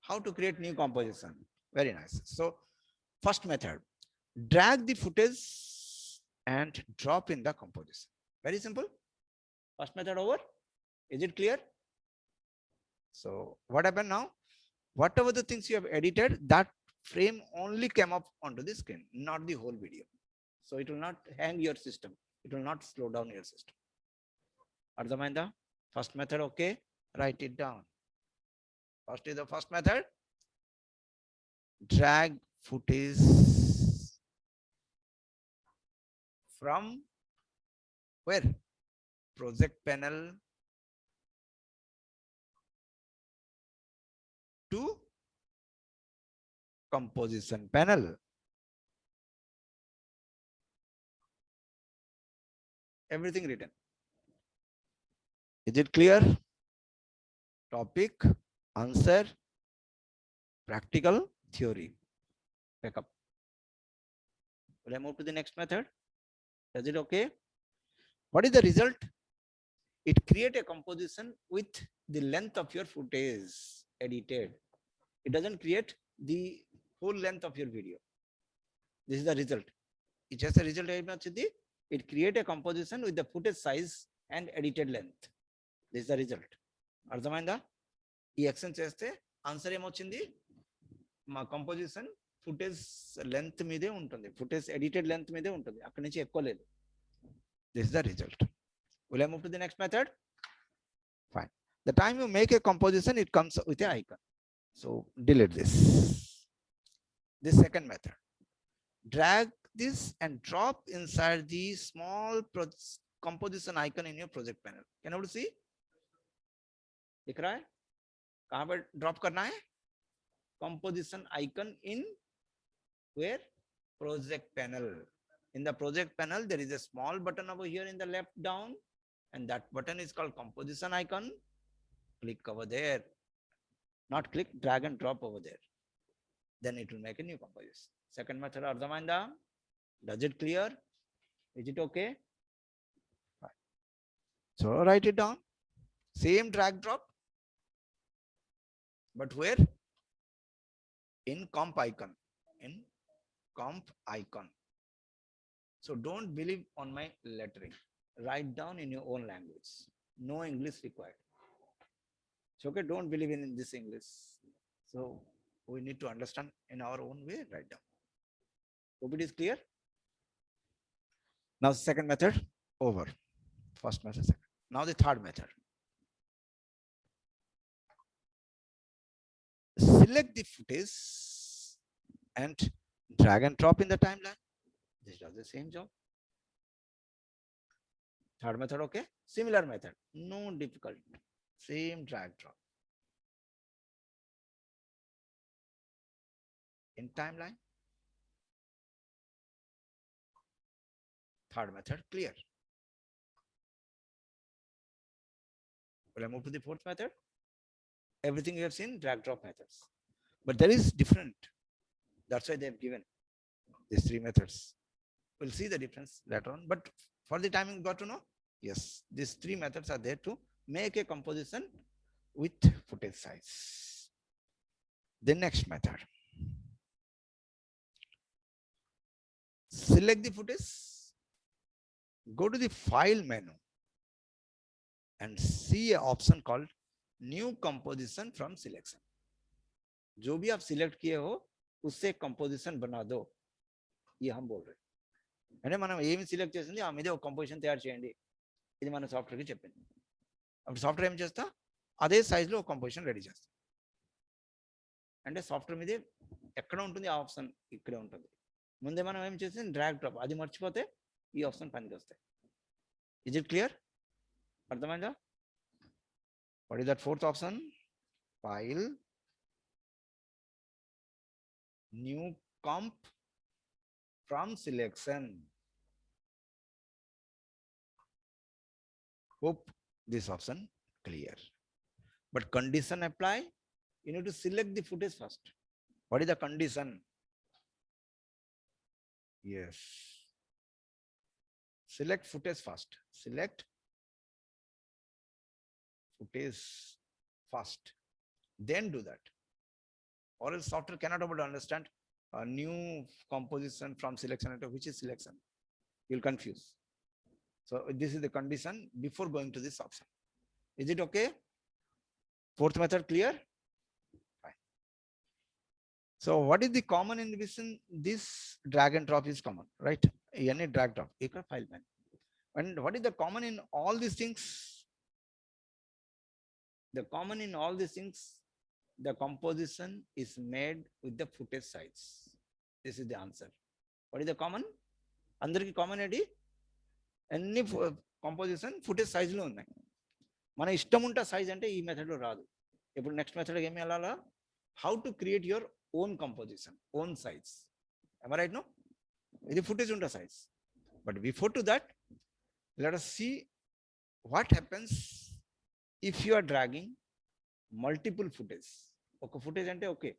Speaker 1: How to create new composition. Very nice. So first method, drag the footage and drop in the composition. Very simple. First method over. Is it clear? So what happened now? Whatever the things you have edited, that frame only came up onto the screen, not the whole video. So it will not hang your system. It will not slow down your system. Ardhamainda? First method, okay? Write it down. First is the first method. Drag footage from where? Project panel to composition panel. Everything written. Is it clear? Topic, answer, practical, theory. Back up. Will I move to the next method? Is it okay? What is the result? It create a composition with the length of your footage edited. It doesn't create the whole length of your video. This is the result. It just a result. It create a composition with the footage size and edited length. This is the result. అర్థమైందా? ఈ action చేస్తే answer ఏమొచ్చింది? మా composition footage length మీదే ఉంటుంది, footage edited length మీదే ఉంటుంది, అక్కడి నుంచి ఎక్కువ లేదు. This is the result. Will I move to the next method? Fine. The time you make a composition, it comes with an icon. So delete this. This second method. Drag this and drop inside the small composition icon in your project panel. Can you see? दिख रहा है? कहाँ पर drop करना है? Composition icon in where? Project panel. In the project panel, there is a small button over here in the left down, and that button is called composition icon. Click over there. Not click, drag and drop over there. Then it will make a new composition. Second method, Ardhamanda. Does it clear? Is it okay? Right. So write it down. Same drag drop. But where? In comp icon. In comp icon. So don't believe on my lettering. Write down in your own language. No English required. So okay, don't believe in this English. So we need to understand in our own way. Write down. Hope it is clear. Now second method over. First method, second. Now the third method. Select the footage and drag and drop in the timeline. This does the same job. Third method, okay? Similar method, no difficulty. Same drag drop. In timeline. Third method, clear. Will I move to the fourth method? Everything you have seen, drag drop methods. But there is different. That's why they have given these three methods. We'll see the difference later on. But for the time you got to know, yes, these three methods are there to make a composition with footage size. The next method. Select the footage, go to the file menu and see an option called new composition from selection. जो भी आप select किए हो उससे composition बना दो, ये हम बोल रहे हैं. అంటే మనం ఏమి సిలెక్ట్ చేసింది ఆ మీదే ఒక కంపోజిషన్ తయారు చేయండి, ఇది మన సాఫ్ట్వేర్కి చెప్పింది. అప్పుడు సాఫ్ట్వేర్ ఏం చేస్తా, అదే సైజులో ఒక కంపోజిషన్ రెడీ చేస్తా. అంటే సాఫ్ట్వేర్ మీదే ఎక్కడ ఉంటుంది ఆ ఆప్షన్, ఇక్కడే ఉంటుంది. ముందే మనం ఏం చేసి డ్రాగ్ డ్రాప్, అది మర్చిపోతే ఈ ఆప్షన్ పనికి వస్తాయి. Is it clear? అర్థమైందా? What is that fourth option? File New comp from selection. Hope this option clear. But condition apply, you need to select the footage first. What is the condition? Yes. Select footage first. Select footage first. Then do that. Or else software cannot able to understand a new composition from selection, which is selection. You'll confuse. So this is the condition before going to this option. Is it okay? Fourth method clear? Fine. So what is the common in this drag and drop is common, right? Any drag drop, एक file man. And what is the common in all these things? The common in all these things, the composition is made with the footage size. This is the answer. What is the common? అందరికి common ఏంటి? Any composition footage size లో ఉన్నాయి. మన ఇష్టం ఉంటే size అంటే ఈ method లో రాదు. ఇప్పుడు నెక్స్ట్ మెథడ్ ఏమి వెళ్ళాలా? How to create your own composition, own size. Am I right? No? ఇది footage ఉంటే size. But before to that, let us see what happens if you are dragging multiple footage. ఒక footage అంటే okay,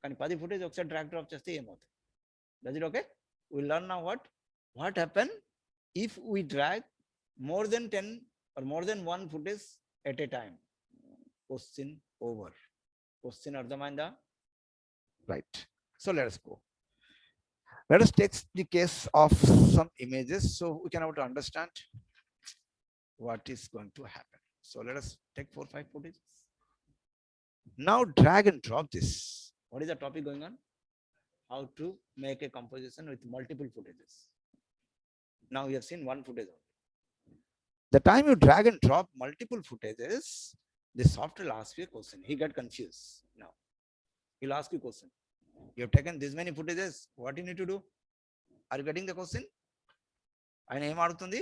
Speaker 1: కానీ 10 footage ఒకసారి drag drop చేస్తే ఏమవుతుంది? Does it okay? We learn now what happen if we drag more than 10 or more than one footage at a time. Question over. Question అర్థమైందా? Right. So let us go. Let us take the case of some images so we can able to understand what is going to happen. So let us take 4 or 5 footages. Now drag and drop this. What is the topic going on? How to make a composition with multiple footages. Now we have seen one footage only. The time you drag and drop multiple footages, the software will ask you a question. He got confused now. He'll ask you a question. You have taken this many footages. What you need to do? Are you getting the question? ఆయన ఏం ఆడుతుంది?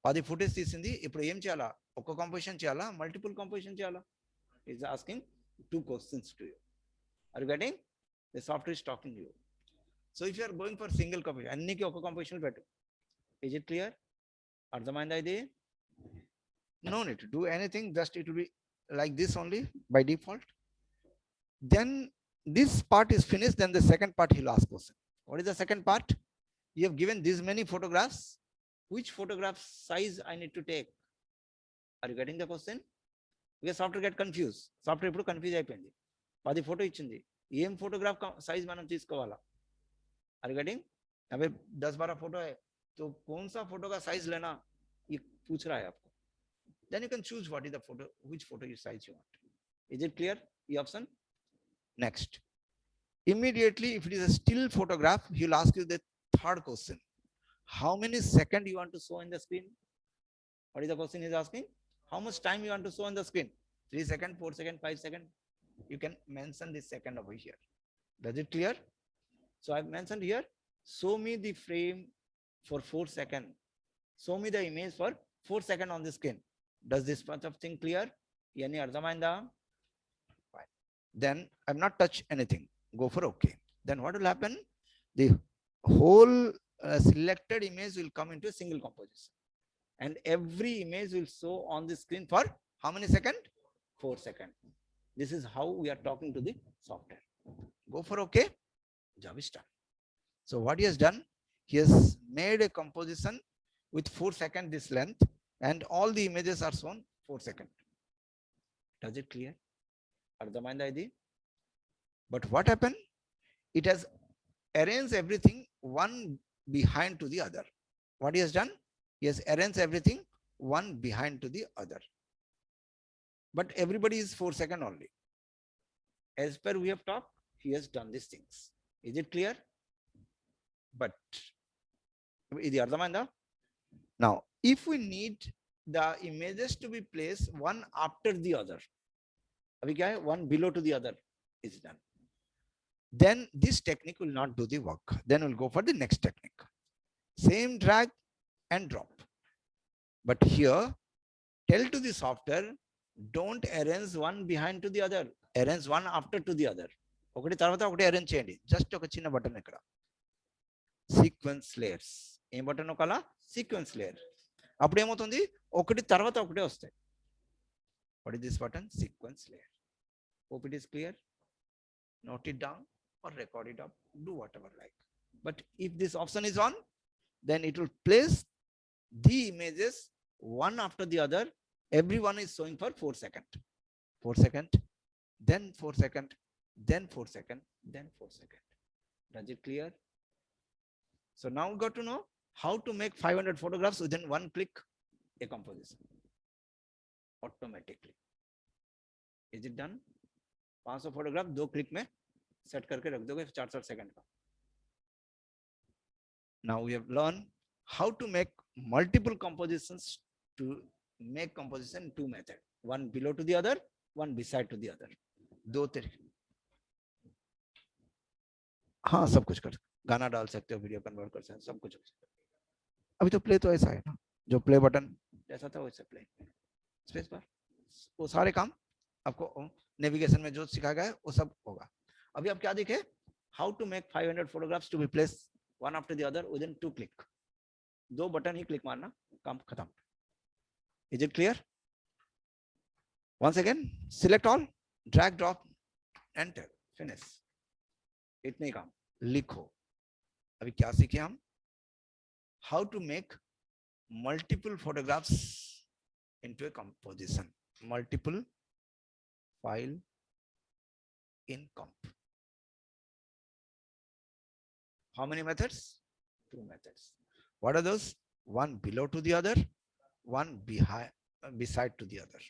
Speaker 1: 10 footage తీసింది. ఇప్పుడు ఏం చేయాలా? ఒక composition చేయాలా? Multiple composition చేయాలా? He's asking 2 questions to you. Are you getting? The software is talking to you. So if you are going for single composition, అన్నికి ఒక కంపోజిషన్ పెట్టు. Is it clear? అర్థమైందా ఇది? No need to do anything, just it will be like this only by default. Then this part is finished, then the second part he'll ask question. What is the second part? You have given this many photographs. Which photograph size I need to take? Are you getting the question? Because software get confused. Software ఇప్పుడు confuse అయిపోయింది. 10 photo ఇచ్చింది. ఏం photograph size మనం తీసుకోవాలా? Are you getting? अबे 10-12 photo है, तो कौन सा फोटो का साइज लेना ये पूछ रहा है आपको. Then you can choose what is the photo, which photo you size you want. Is it clear? The option. Next, immediately if it is a still photograph, he will ask you the third question. How many seconds you want to show in the screen? What is the question he is asking? How much time you want to show on the screen? 3 seconds, 4 seconds, 5 seconds. You can mention this second over here. Does it clear? So I've mentioned here, show me the frame for 4 seconds. Show me the image for 4 seconds on the screen. Does this much of thing clear? Yani అర్థమైందా? Fine. Then I've not touched anything. Go for okay. Then what will happen? The whole selected image will come into a single composition. And every image will show on the screen for how many seconds? 4 seconds. This is how we are talking to the software. Go for okay. Job is done. So what he has done, he has made a composition with 4 seconds this length, and all the images are shown 4 seconds. Does it clear? అర్థమైందా ఇది? But what happened? It has arranged everything one behind to the other. What he has done? He has arranged everything one behind to the other. But everybody is 4 seconds only. As per we have talked, he has done these things. Is it clear? But ఇది అర్థమైందా? Now, if we need the images to be placed one after the other, अभी क्या है? One below to the other is done. Then this technique will not do the work. Then we'll go for the next technique. Same drag and drop. But here, tell to the software, don't arrange one behind to the other. Arrange one after to the other. ఒకటి తర్వాత ఒకటి arrange చేయండి. Just ఒక చిన్న button ఇక్కడ sequence layers. ఏం button ఒకలా sequence layer. అప్పుడు ఏమవుతుంది, ఒకటి తర్వాత ఒకటే వస్తాయి. What is this button? Sequence layer. Hope it is clear. Note it down or record it up, do whatever like. But if this option is on, then it will place the images one after the other. Everyone is showing for 4 seconds. 4 seconds, then 4 seconds, then 4 seconds, then 4 seconds. Does it clear? So now we got to know how to make 500 photographs within one click, a composition automatically. Is it done? 500 photograph 2 click में set करके रख दोगे 4-4 second का. Now we have learned how to make multiple compositions to make composition in 2 methods. One below to the other, one beside to the other. दो तरीके. हाँ सब कुछ कर, गाना डाल सकते हो, वीडियो कन्वर्ट कर सकते हो, सब कुछ. अभी तो प्ले तो ऐसा है ना, जो प्ले बटन जैसा था वैसे प्ले, स्पेस बार, वो सारे काम आपको नेविगेशन में जो सिखाया गया है वो सब होगा. अभी आप क्या देखे, how to make 500 photographs to be place one after the other with in 2 click. 2 button ही क्लिक मारना, काम खत्म. Is it clear? Once again select all, drag drop, enter, finish. इतने काम लिखो. अभी क्या सीखे हम? How to make multiple photographs into a composition. Multiple file in comp. How many methods? 2 methods. What are those? One below to the other, one behind, beside to the other.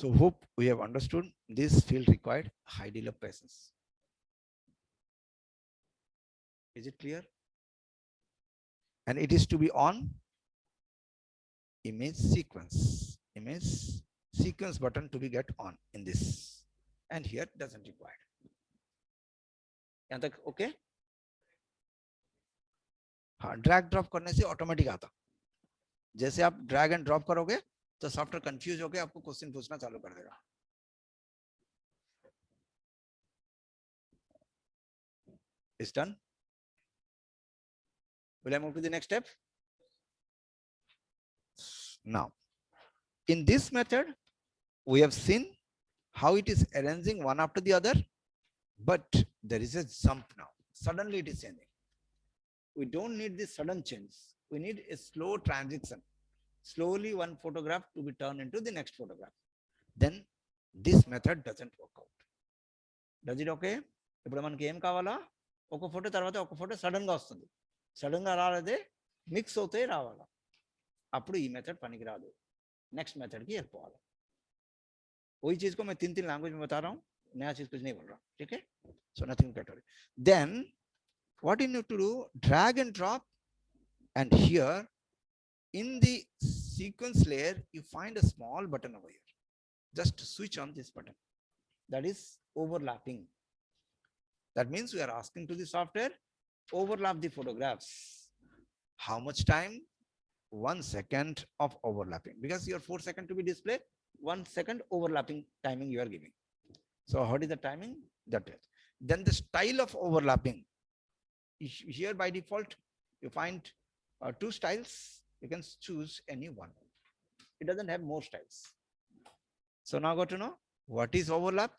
Speaker 1: So hope we have understood. This field required high deal of patience. Is it clear? And it is to be on image sequence button to be get on in this, and here doesn't require. यहाँ तक okay? हाँ, drag drop करने से automatic आता. जैसे आप drag and drop करोगे तो सॉफ्टवेयर कंफ्यूज होकर आपको क्वेश्चन पूछना चालू कर देगा. It's done. Will I move to the next step? Now, in this method, we have seen how it is arranging one after the other, but there is a jump now. Suddenly it is changing. We don't need this sudden change. We need a slow transition. Slowly one photograph to be turned into the next photograph. Then this method doesn't work out. Does it okay? ఇప్పుడు మనకి ఏం కావాలా, ఒక photo తర్వాత ఒక photo sudden గా వస్తుంది. Sudden గా రాలేదే, మిక్స్ అవుతాయి రావాలా. అప్పుడు ఈ మెథడ్ పనికి రాదు. नेक्स्ट मेथड की हेल्प वाला. वही चीज को मैं 3 लैंग्वेज में बता रहा हूँ, नया चीज कुछ नहीं बोल रहा. ठीक है? So nothing category. Then what you need to do, drag and drop, and here in the sequence layer you find a small button over here. Just switch on this button. That is overlapping. That means we are asking to the software, overlap the photographs. How much time? 1 second of overlapping, because your 4 second to be displayed, 1 second overlapping timing you are giving. So what is the timing? That is. Then the style of overlapping. Here by default you find 2 styles. You can choose any one. It doesn't have more styles. So now got to know what is overlap,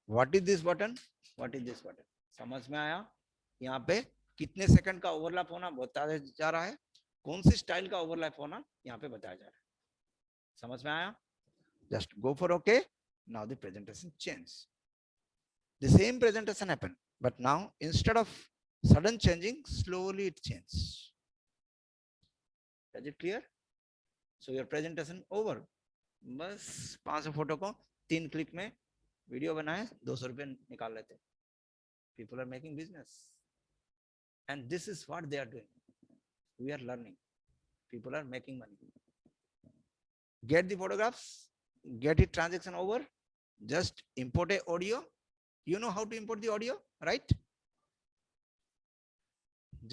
Speaker 1: what is this button, what is this button. समझ में आया? यहाँ पे कितने second का overlap होना बताया जा रहा है, कौन सी स्टाइल का ओवरलैप होना यहाँ पे बताया जा रहा है. समझ में आया? Just go for OK. Now the presentation change. The same presentation happened, but now instead of sudden changing, slowly it changes. Is it clear? So your presentation over. बस 500 फोटो को 3 क्लिक में वीडियो बनाए, 200 रुपए निकाल लेते. People are making business, and this is what they are doing. We are learning. People are making money. Get the photographs, get it transaction over. Just import a audio. You know how to import the audio, right?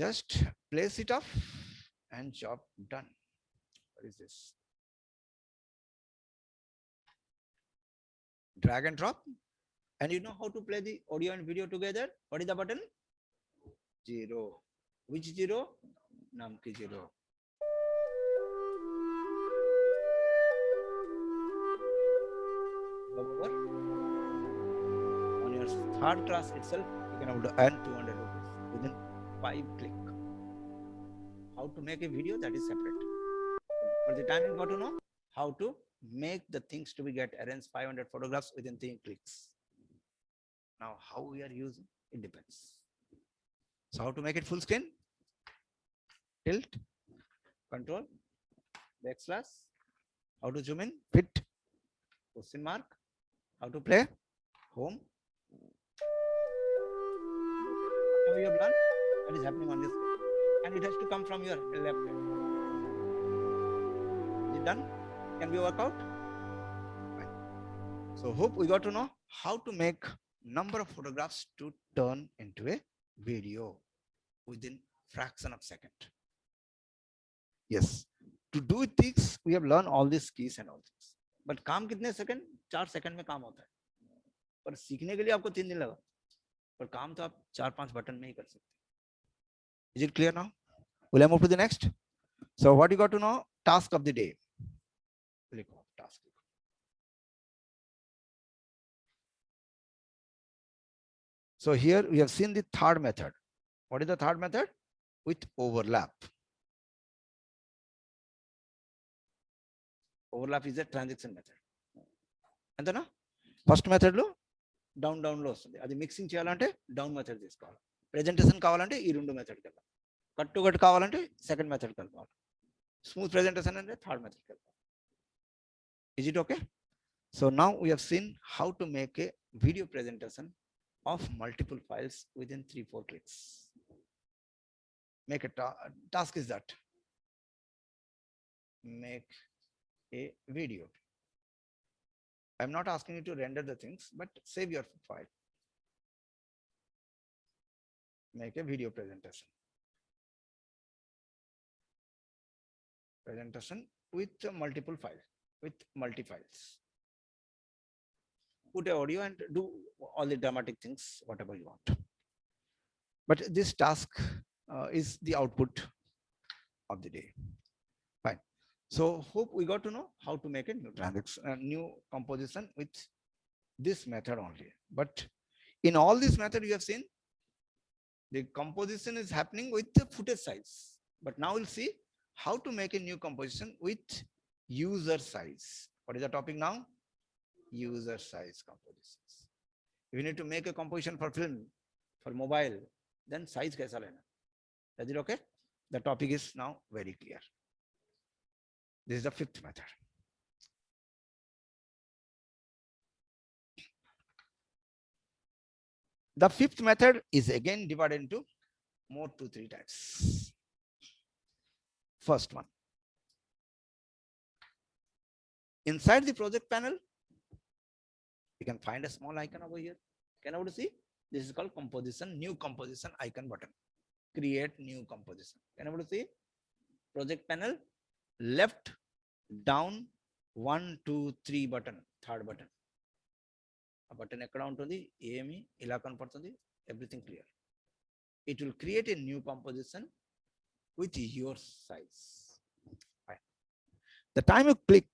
Speaker 1: Just place it off and job done. What is this? drag and drop. And you know how to play the audio and video together? What is the button? 0. Which 0? Num ki 0. However, on your third class itself, you can able to earn 200 rupees within 5 clicks. How to make a video, that is separate. For the time you got to know how to make the things to be get arranged 500 photographs within 3 clicks. Now how we are using, it depends. So how to make it full screen? Tilt, control, backslash. How to zoom in? Fit, question mark. How to play? Home. How you have learned? What is happening on this? And it has to come from your left hand. Is it done? Can we work out? Fine. So hope we got to know how to make number of photographs to turn into a video within fraction of second. Yes. To do things, we have learned all these keys and all things. But काम कितने second? 4 second में काम होता है. पर सीखने के लिए आपको 3 दिन लगा. पर काम तो आप 4-5 बटन में ही कर सकते हैं. Is it clear now? Will I move to the next? So what you got to know? Task of the day. Click on task. So here we have seen the third method. What is the third method? With overlap. Overlap is a transition method. And then first method lo down lo vastadi. Adi mixing cheyalante down method teesukovali. Presentation kavalante ee rendu method kellam. Cut to cut kavalante second method kalpali. Smooth presentation ante third method kalpali. Is it okay? So now we have seen how to make a video presentation of multiple files within 3-4 clicks. Make a task is that. Make a video. I'm not asking you to render the things, but save your file. Make a video presentation. Presentation with multiple files, with multi-files. Put audio and do all the dramatic things, whatever you want. But this task is the output of the day. Fine. So hope we got to know how to make a new transaction, new composition with this method only. But in all this method you have seen, the composition is happening with the footage size. But now we'll see how to make a new composition with user size. What is the topic now? User size compositions. If you need to make a composition for film, for mobile, then size kaisa lena? Is it okay? The topic is now very clear. This is the fifth method. The fifth method is again divided into more 2-3 types. First one. Inside the project panel, you can find a small icon over here. Can you see? This is called composition, new composition icon button. Create new composition. Can you see? Project panel, left down 1, 2, 3 button, third button. A button ekkada untundi, emi ila kanpadutundi, everything clear. It will create a new composition with your size. Right. The time you click,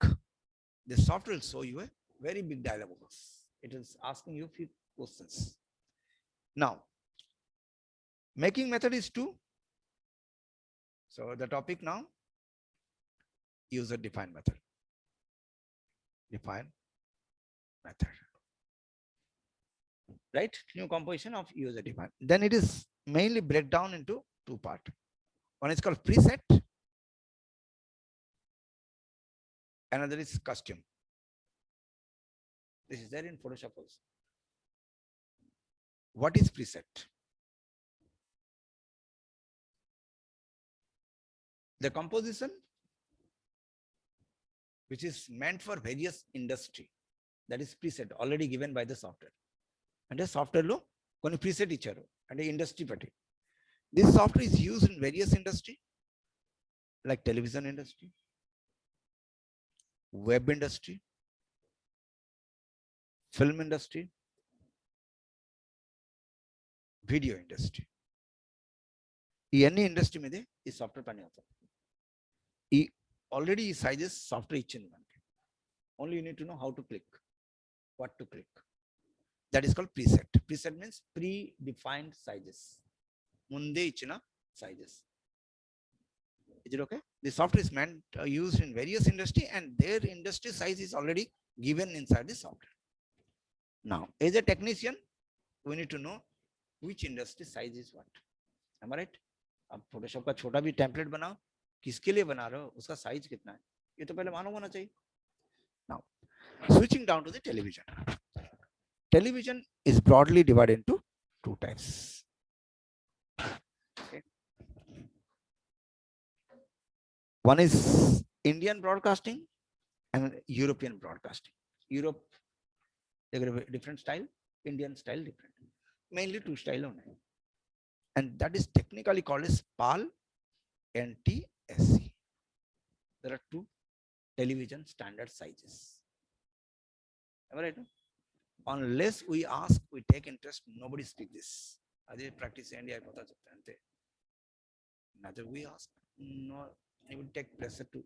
Speaker 1: the software will show you a very big dialog box. It is asking you few questions. Now, making method is 2. So the topic now, user defined method. Define method. Right? New composition of user defined. Then it is mainly break down into 2 parts. One is called preset. Another is custom. This is there in Photoshop also. What is preset? The composition which is meant for various industry, that is preset already given by the software. And the software lo koni preset icharu and the industry patti. This software is used in various industry like television industry, web industry, film industry, video industry. Any industry మీద ఈ software పని అవుతుంది. ఈ already ఈ sizes software ఇచ్చింది మనకి. Only you need to know how to click, what to click. That is called preset. Preset means pre defined sizes, ముందే ఇచ్చిన sizes. Is it okay? The software is meant used in various industry, and their industry size is already given inside the software. Now, as a technician, we need to know which industry size is what. Am I right? अब Photoshop का छोटा भी template बनाओ, किसके लिए बना रहे हो, उसका साइज कितना है, ये तो पहले मालूम होना चाहिए. Now, switching down to the television. Television is broadly divided into two types. Okay. One is Indian broadcasting and European broadcasting. Europe, they got a different style. Indian style different. Mainly two style only. And that is technically called as PAL and TSC. There are two television standard sizes. Am I right? Unless we ask, we take interest, nobody speak this. Adi practice India pata chapta ante. Neither we ask, no, it will take pressure to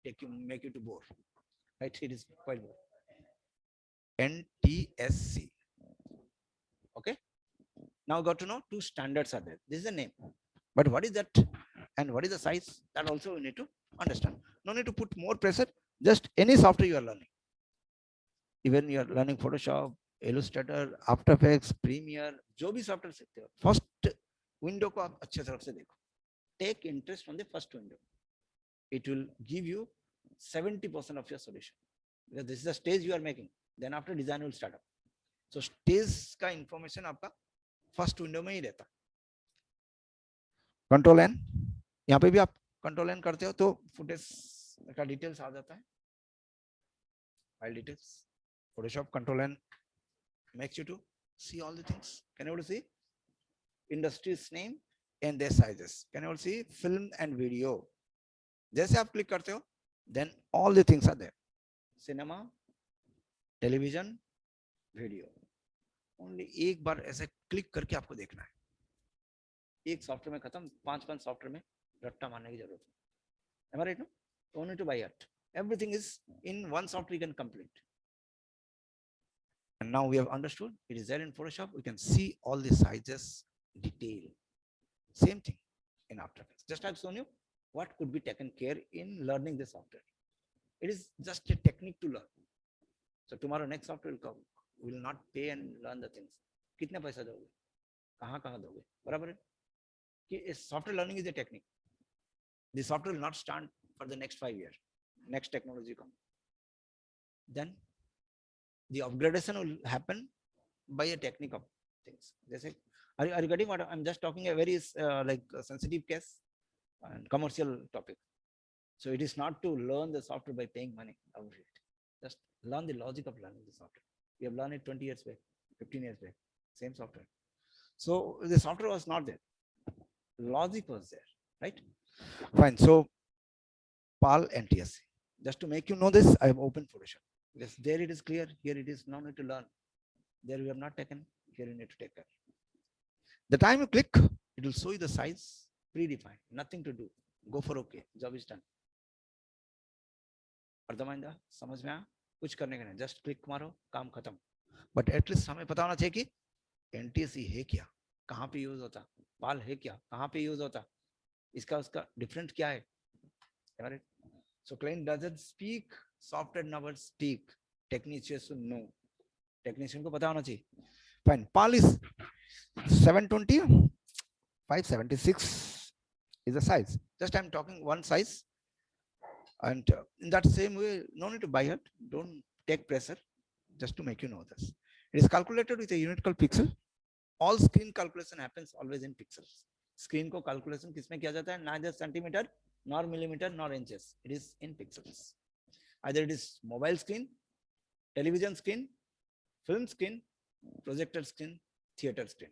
Speaker 1: take you, make you to bore. Right? It is quite bore. NTSC. Okay. Now got to know two standards are there. This is the name. But what is that and what is the size? That also we need to understand. No need to put more pressure. Just any software you are learning. Even you are learning Photoshop, Illustrator, After Effects, Premiere, जो भी software सीखते हो, first window को आप अच्छे तरह से देखो. Take interest on the first window. It will give you 70% of your solution. Because this is the stage you are making. Then after design will start up. So stage का information आपका first window में ही रहता. Control N. यहाँ पे भी आप Control N करते हो तो footage का details आ जाता है. File details. Photoshop Control N makes you to see all the things. Can you all see? Industry's name and their sizes. Can you all see? Film and video. जैसे आप click करते हो, then all the things are there. Cinema, television, video. Only एक बार ऐसे click करके आपको देखना है. एक सॉफ्टवेयर में खत्म, 5 सॉफ्टवेयर में रट्टा मारने की जरूरत है. Am I right? No? Only to buy it. Everything is in one software you can complete. And now we have understood it is there in Photoshop. We can see all the sizes, detail. Same thing in After Effects. Just I've shown you what could be taken care in learning the software. It is just a technique to learn. So tomorrow next software will come. We will not pay and learn the things. कितने पैसा दोगे? कहाँ दोगे? बराबर है? कि software learning is a technique. The software will not stand for the next 5 years. Next technology come. Then the upgradation will happen by a technique of things. Jैसे, are you getting what I'm just talking? A very sensitive case and commercial topic. So it is not to learn the software by paying money. Just learn the logic of learning the software. We have learned it 20 years back, 15 years back, same software. So the software was not there. Logic was there, right? Fine. So PAL and TSC. Just to make you know this, I have opened Photoshop. Yes, there it is clear. Here it is no need to learn. There we have not taken. Here you need to take care. The time you click, it will show you the size predefined. Nothing to do. Go for OK. Job is done. अर्धमाइंदा समझ में आया? कुछ करने का नहीं. Just click मारो, काम खत्म. But at least हमें पता होना चाहिए कि NTSC है क्या, कहाँ पे यूज होता, PAL है क्या, कहाँ पे यूज होता, इसका उसका डिफरेंट क्या है. Right? So client doesn't speak, software never speak. Technicians should know. Technician को पता होना चाहिए. Fine. PAL is 720, 576 is the size. Just I'm talking one size. And in that same way, no need to buy it. Don't take pressure. Just to make you know this. It is calculated with a unit called pixel. All screen calculation happens always in pixels. Screen को calculation किसमें किया जाता है? Neither centimeter, nor millimeter, nor inches. It is in pixels. Either it is mobile screen, television screen, film screen, projector screen, theater screen.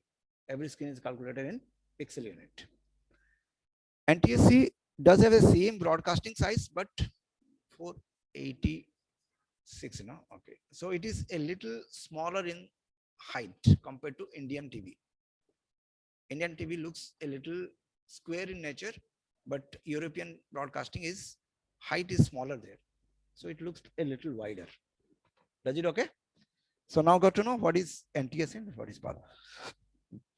Speaker 1: Every screen is calculated in pixel unit. NTSC does have the same broadcasting size, but 480 6, no? Okay. So it is a little smaller in height compared to Indian TV. Indian TV looks a little square in nature, but European broadcasting is height is smaller there. So it looks a little wider. Does it okay? So now got to know what is NTSC and what is PAL.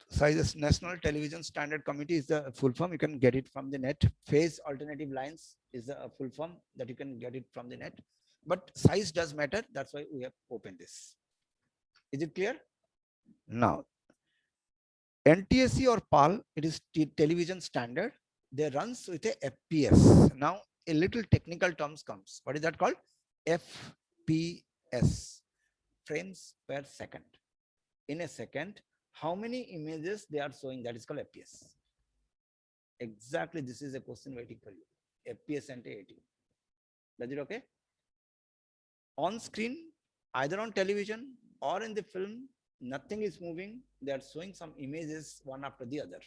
Speaker 1: Sizes National Television Standard Committee is the full form. You can get it from the net. Phase alternative lines is the full form that you can get it from the net. But size does matter. That's why we have opened this. Is it clear? Now, NTSC or PAL, it is television standard. They runs with a FPS. Now, a little technical terms comes. What is that called? FPS, frames per second. In a second, how many images they are showing? That is called FPS. Exactly, this is a question waiting for you. FPS and 80. Is it okay? On screen, either on television or in the film, nothing is moving. They are showing some images one after the other.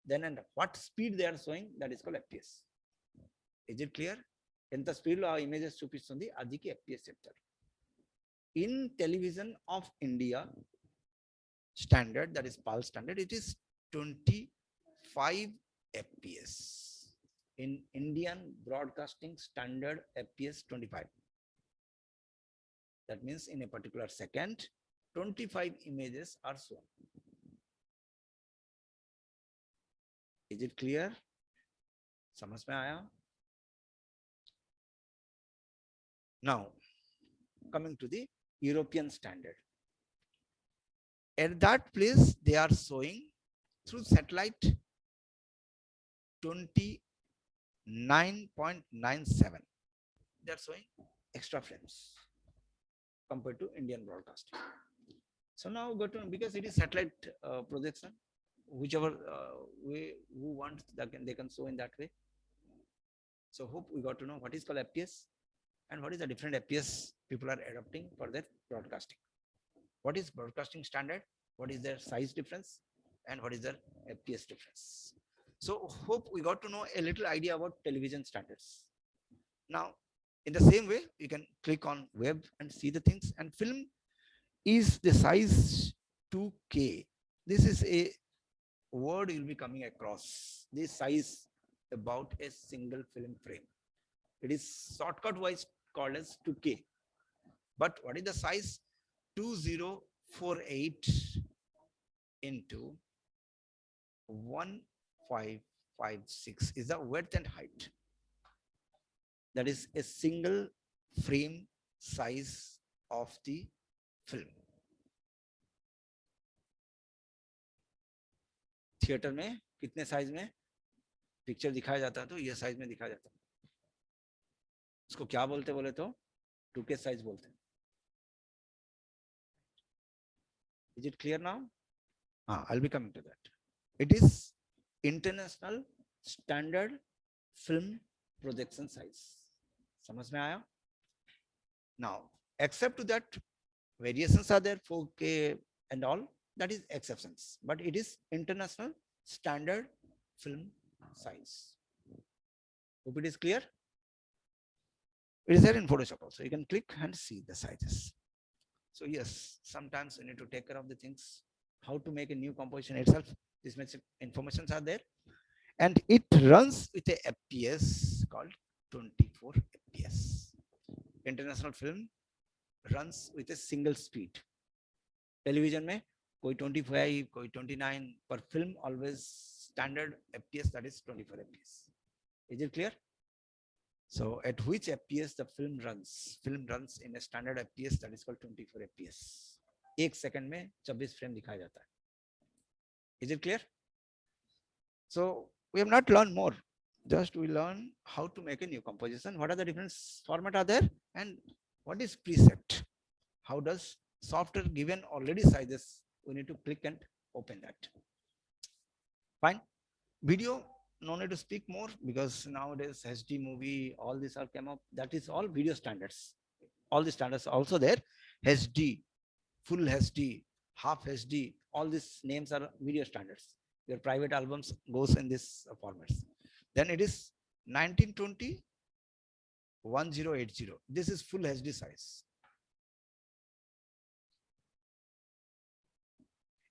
Speaker 1: Then at what speed they are showing, that is called FPS. Is it clear? ఎంత స్పీడ్లో ఆ images చూపిస్తుంది అదికి FPS చెప్తారు. In television of India standard, that is PAL standard, it is 25 FPS. In Indian broadcasting standard, FPS 25. That means in a particular second, 25 images are shown. Is it clear? समझ में आया? Now, coming to the European standard. At that place, they are showing through satellite 29.97. They are showing extra frames compared to Indian broadcasting. So now go to, because it is satellite projection, whichever way who wants that they can show in that way. So hope we got to know what is called FPS and what is the different FPS people are adopting for their broadcasting. What is broadcasting standard? What is their size difference? And what is their FPS difference? So hope we got to know a little idea about television standards. Now, in the same way, you can click on web and see the things. And film is the size 2K. This is a word you'll be coming across. This size about a single film frame. It is shortcut wise called as 2K. But what is the size? 2048 into 1556 is the width and height. That is a single frame size of the film. Theatre में कितने size में picture दिखाया जाता है? तो ये size में दिखाया जाता है. इसको क्या बोलते बोले तो 2K साइज बोलते हैं. Is it clear now? I'll be coming to that. It is international standard film projection size. समझ में आया? Now, except to that, variations are there, 4K and all. That is exceptions, but it is international standard film size. Hope it is clear. It is there in Photoshop also. You can click and see the sizes. So yes, sometimes you need to take care of the things, how to make a new composition itself. These informations are there, and it runs with a FPS called 24 FPS. International film runs with a single speed. Television में कोई 25, कोई 29, पर film always standard FPS, that is 24 FPS. Is it clear? So at which FPS the film runs? Film runs in a standard FPS that is called 24 FPS. एक second में 24 frame दिखाया जाता है. Is it clear? So we have not learned more. Just we learn how to make a new composition. What are the different format are there, and what is preset? How does software given already sizes? We need to click and open that. Fine. Video, no need to speak more because nowadays HD movie, all these are come up. That is all video standards. All the standards are also there. HD, full HD, half HD, all these names are video standards. Your private albums goes in this formats. Then it is 1920 1080. This is full HD size.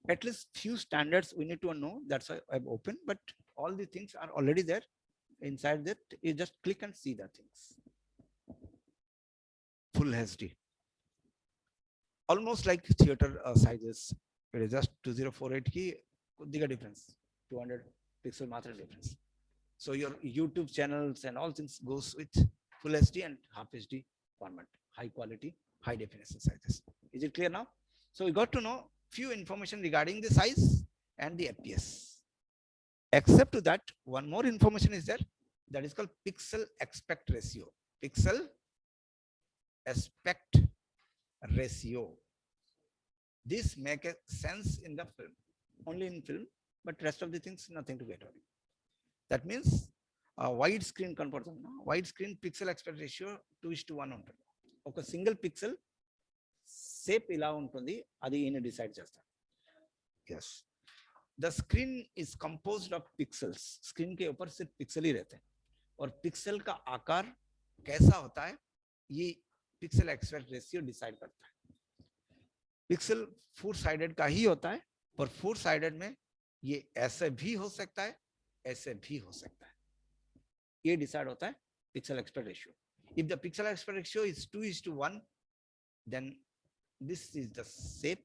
Speaker 1: At least few standards we need to know. That's why I've opened, but all the things are already there. Inside that, you just click and see the things. Full HD. Almost like theater sizes. It is just 2048 ki bigger difference. 200 pixel matra difference. So your YouTube channels and all things goes with full HD and half HD format. High quality, high definition sizes. Is it clear now? So we got to know few information regarding the size and the FPS. Except to that, one more information is there, that is called pixel aspect ratio. Pixel aspect ratio. This makes sense in the film, only in film, but rest of the things nothing to get on. That means wide screen conversion. Wide screen pixel aspect ratio 2:1 ఉంటుంది. ఒక single pixel సేప్ ఇలా ఉంటుంది, అది ఈయన decide చేస్తారు. Yes. The screen is composed of pixels. Screen के ऊपर सिर्फ पिक्सल ही रहते हैं और पिक्सल का आकार कैसा होता है ये पिक्सल एस्पेक्ट रेशियो डिसाइड करता है. पिक्सल 4 साइडेड का ही होता है, पर 4 साइडेड में ये ऐसे भी हो सकता है, ऐसे भी हो सकता है. ये डिसाइड होता है pixel aspect ratio. If the pixel aspect ratio is 2:1, then this is the shape.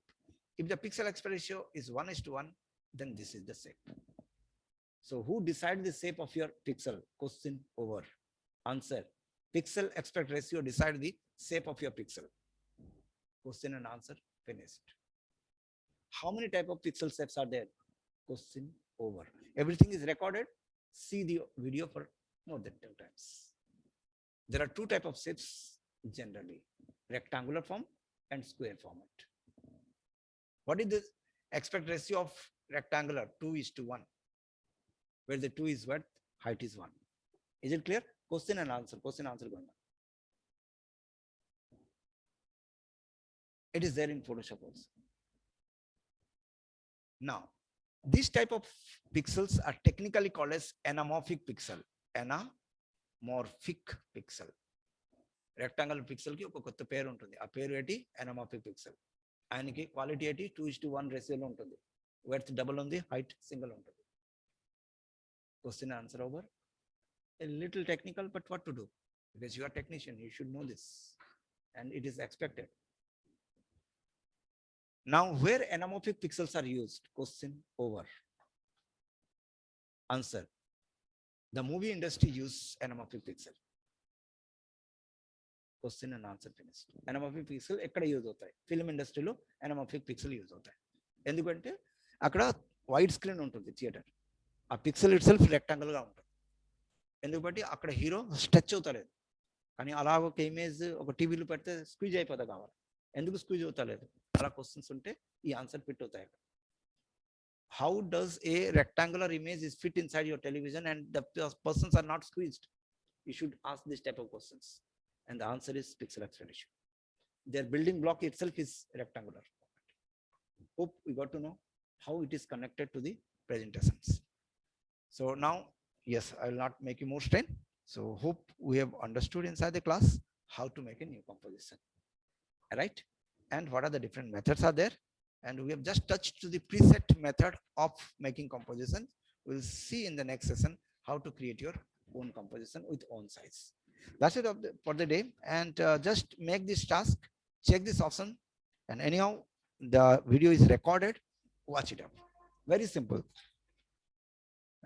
Speaker 1: If the pixel aspect ratio is 1:1, then this is the shape. So who decides the shape of your pixel? Question over. Answer. Pixel aspect ratio decides the shape of your pixel. Question and answer finished. How many type of pixel shapes are there? Question over. Everything is recorded. See the video for more than 10 times. There are 2 type of shapes generally, rectangular form and square format. What is the aspect ratio of rectangular? 2:1, where the 2 is width, height is 1. Is it clear? Question and answer going on. It is there in Photoshop also. Now, this type of pixels are technically called as anamorphic pixel. Anamorphic pixel. Rectangular pixel ki oka kotta పేరు ఉంటుంది. ఆ పేరు ఏంటి? Anamorphic pixel. ఆయనకి quality ఏంటి? 2:1 రేషియోలో ఉంటుంది. width double ఉంది, height single ఉంటుంది. Question answer over. A little technical, but what to do? Because you are technician, you should know this, and it is expected. Now, where anamorphic pixels are used? Question over. Answer. The movie industry use anamorphic pixel. Question and answer finished. Anamorphic pixel ఎక్కడ use అవుతాయి? Film ఇండస్ట్రీలో anamorphic pixel use అవుతాయి. ఎందుకంటే అక్కడ wide screen ఉంటుంది theatre. ఆ pixel it self rectangle గా ఉంటుంది. ఎందుకంటే అక్కడ హీరో స్ట్రెచ్ అవుతలేదు. కానీ అలా ఒక ఇమేజ్ ఒక టీవీలో పెడితే స్క్వీజ్ అయిపోతా కావాలి. ఎందుకు స్క్వీజ్ అవుతలేదు? అలా క్వశ్చన్స్ ఉంటే ఈ ఆన్సర్ ఫిట్ అవుతాయి. How does a rectangular image is fit inside your television and the persons are not squeezed? You should ask this type of questions. And the answer is pixel aspect ratio. Their building block itself is rectangular. Hope we got to know how it is connected to the presentations. So now, yes, I will not make you more strain. So hope we have understood inside the class how to make a new composition. All right? And what are the different methods are there? And we have just touched to the preset method of making composition. We'll see in the next session how to create your own composition with own size. That's it for the day. And just make this task, check this option, and anyhow the video is recorded, watch it up. Very simple.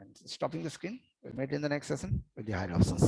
Speaker 1: And stopping the screen, we'll meet in the next session with the higher options.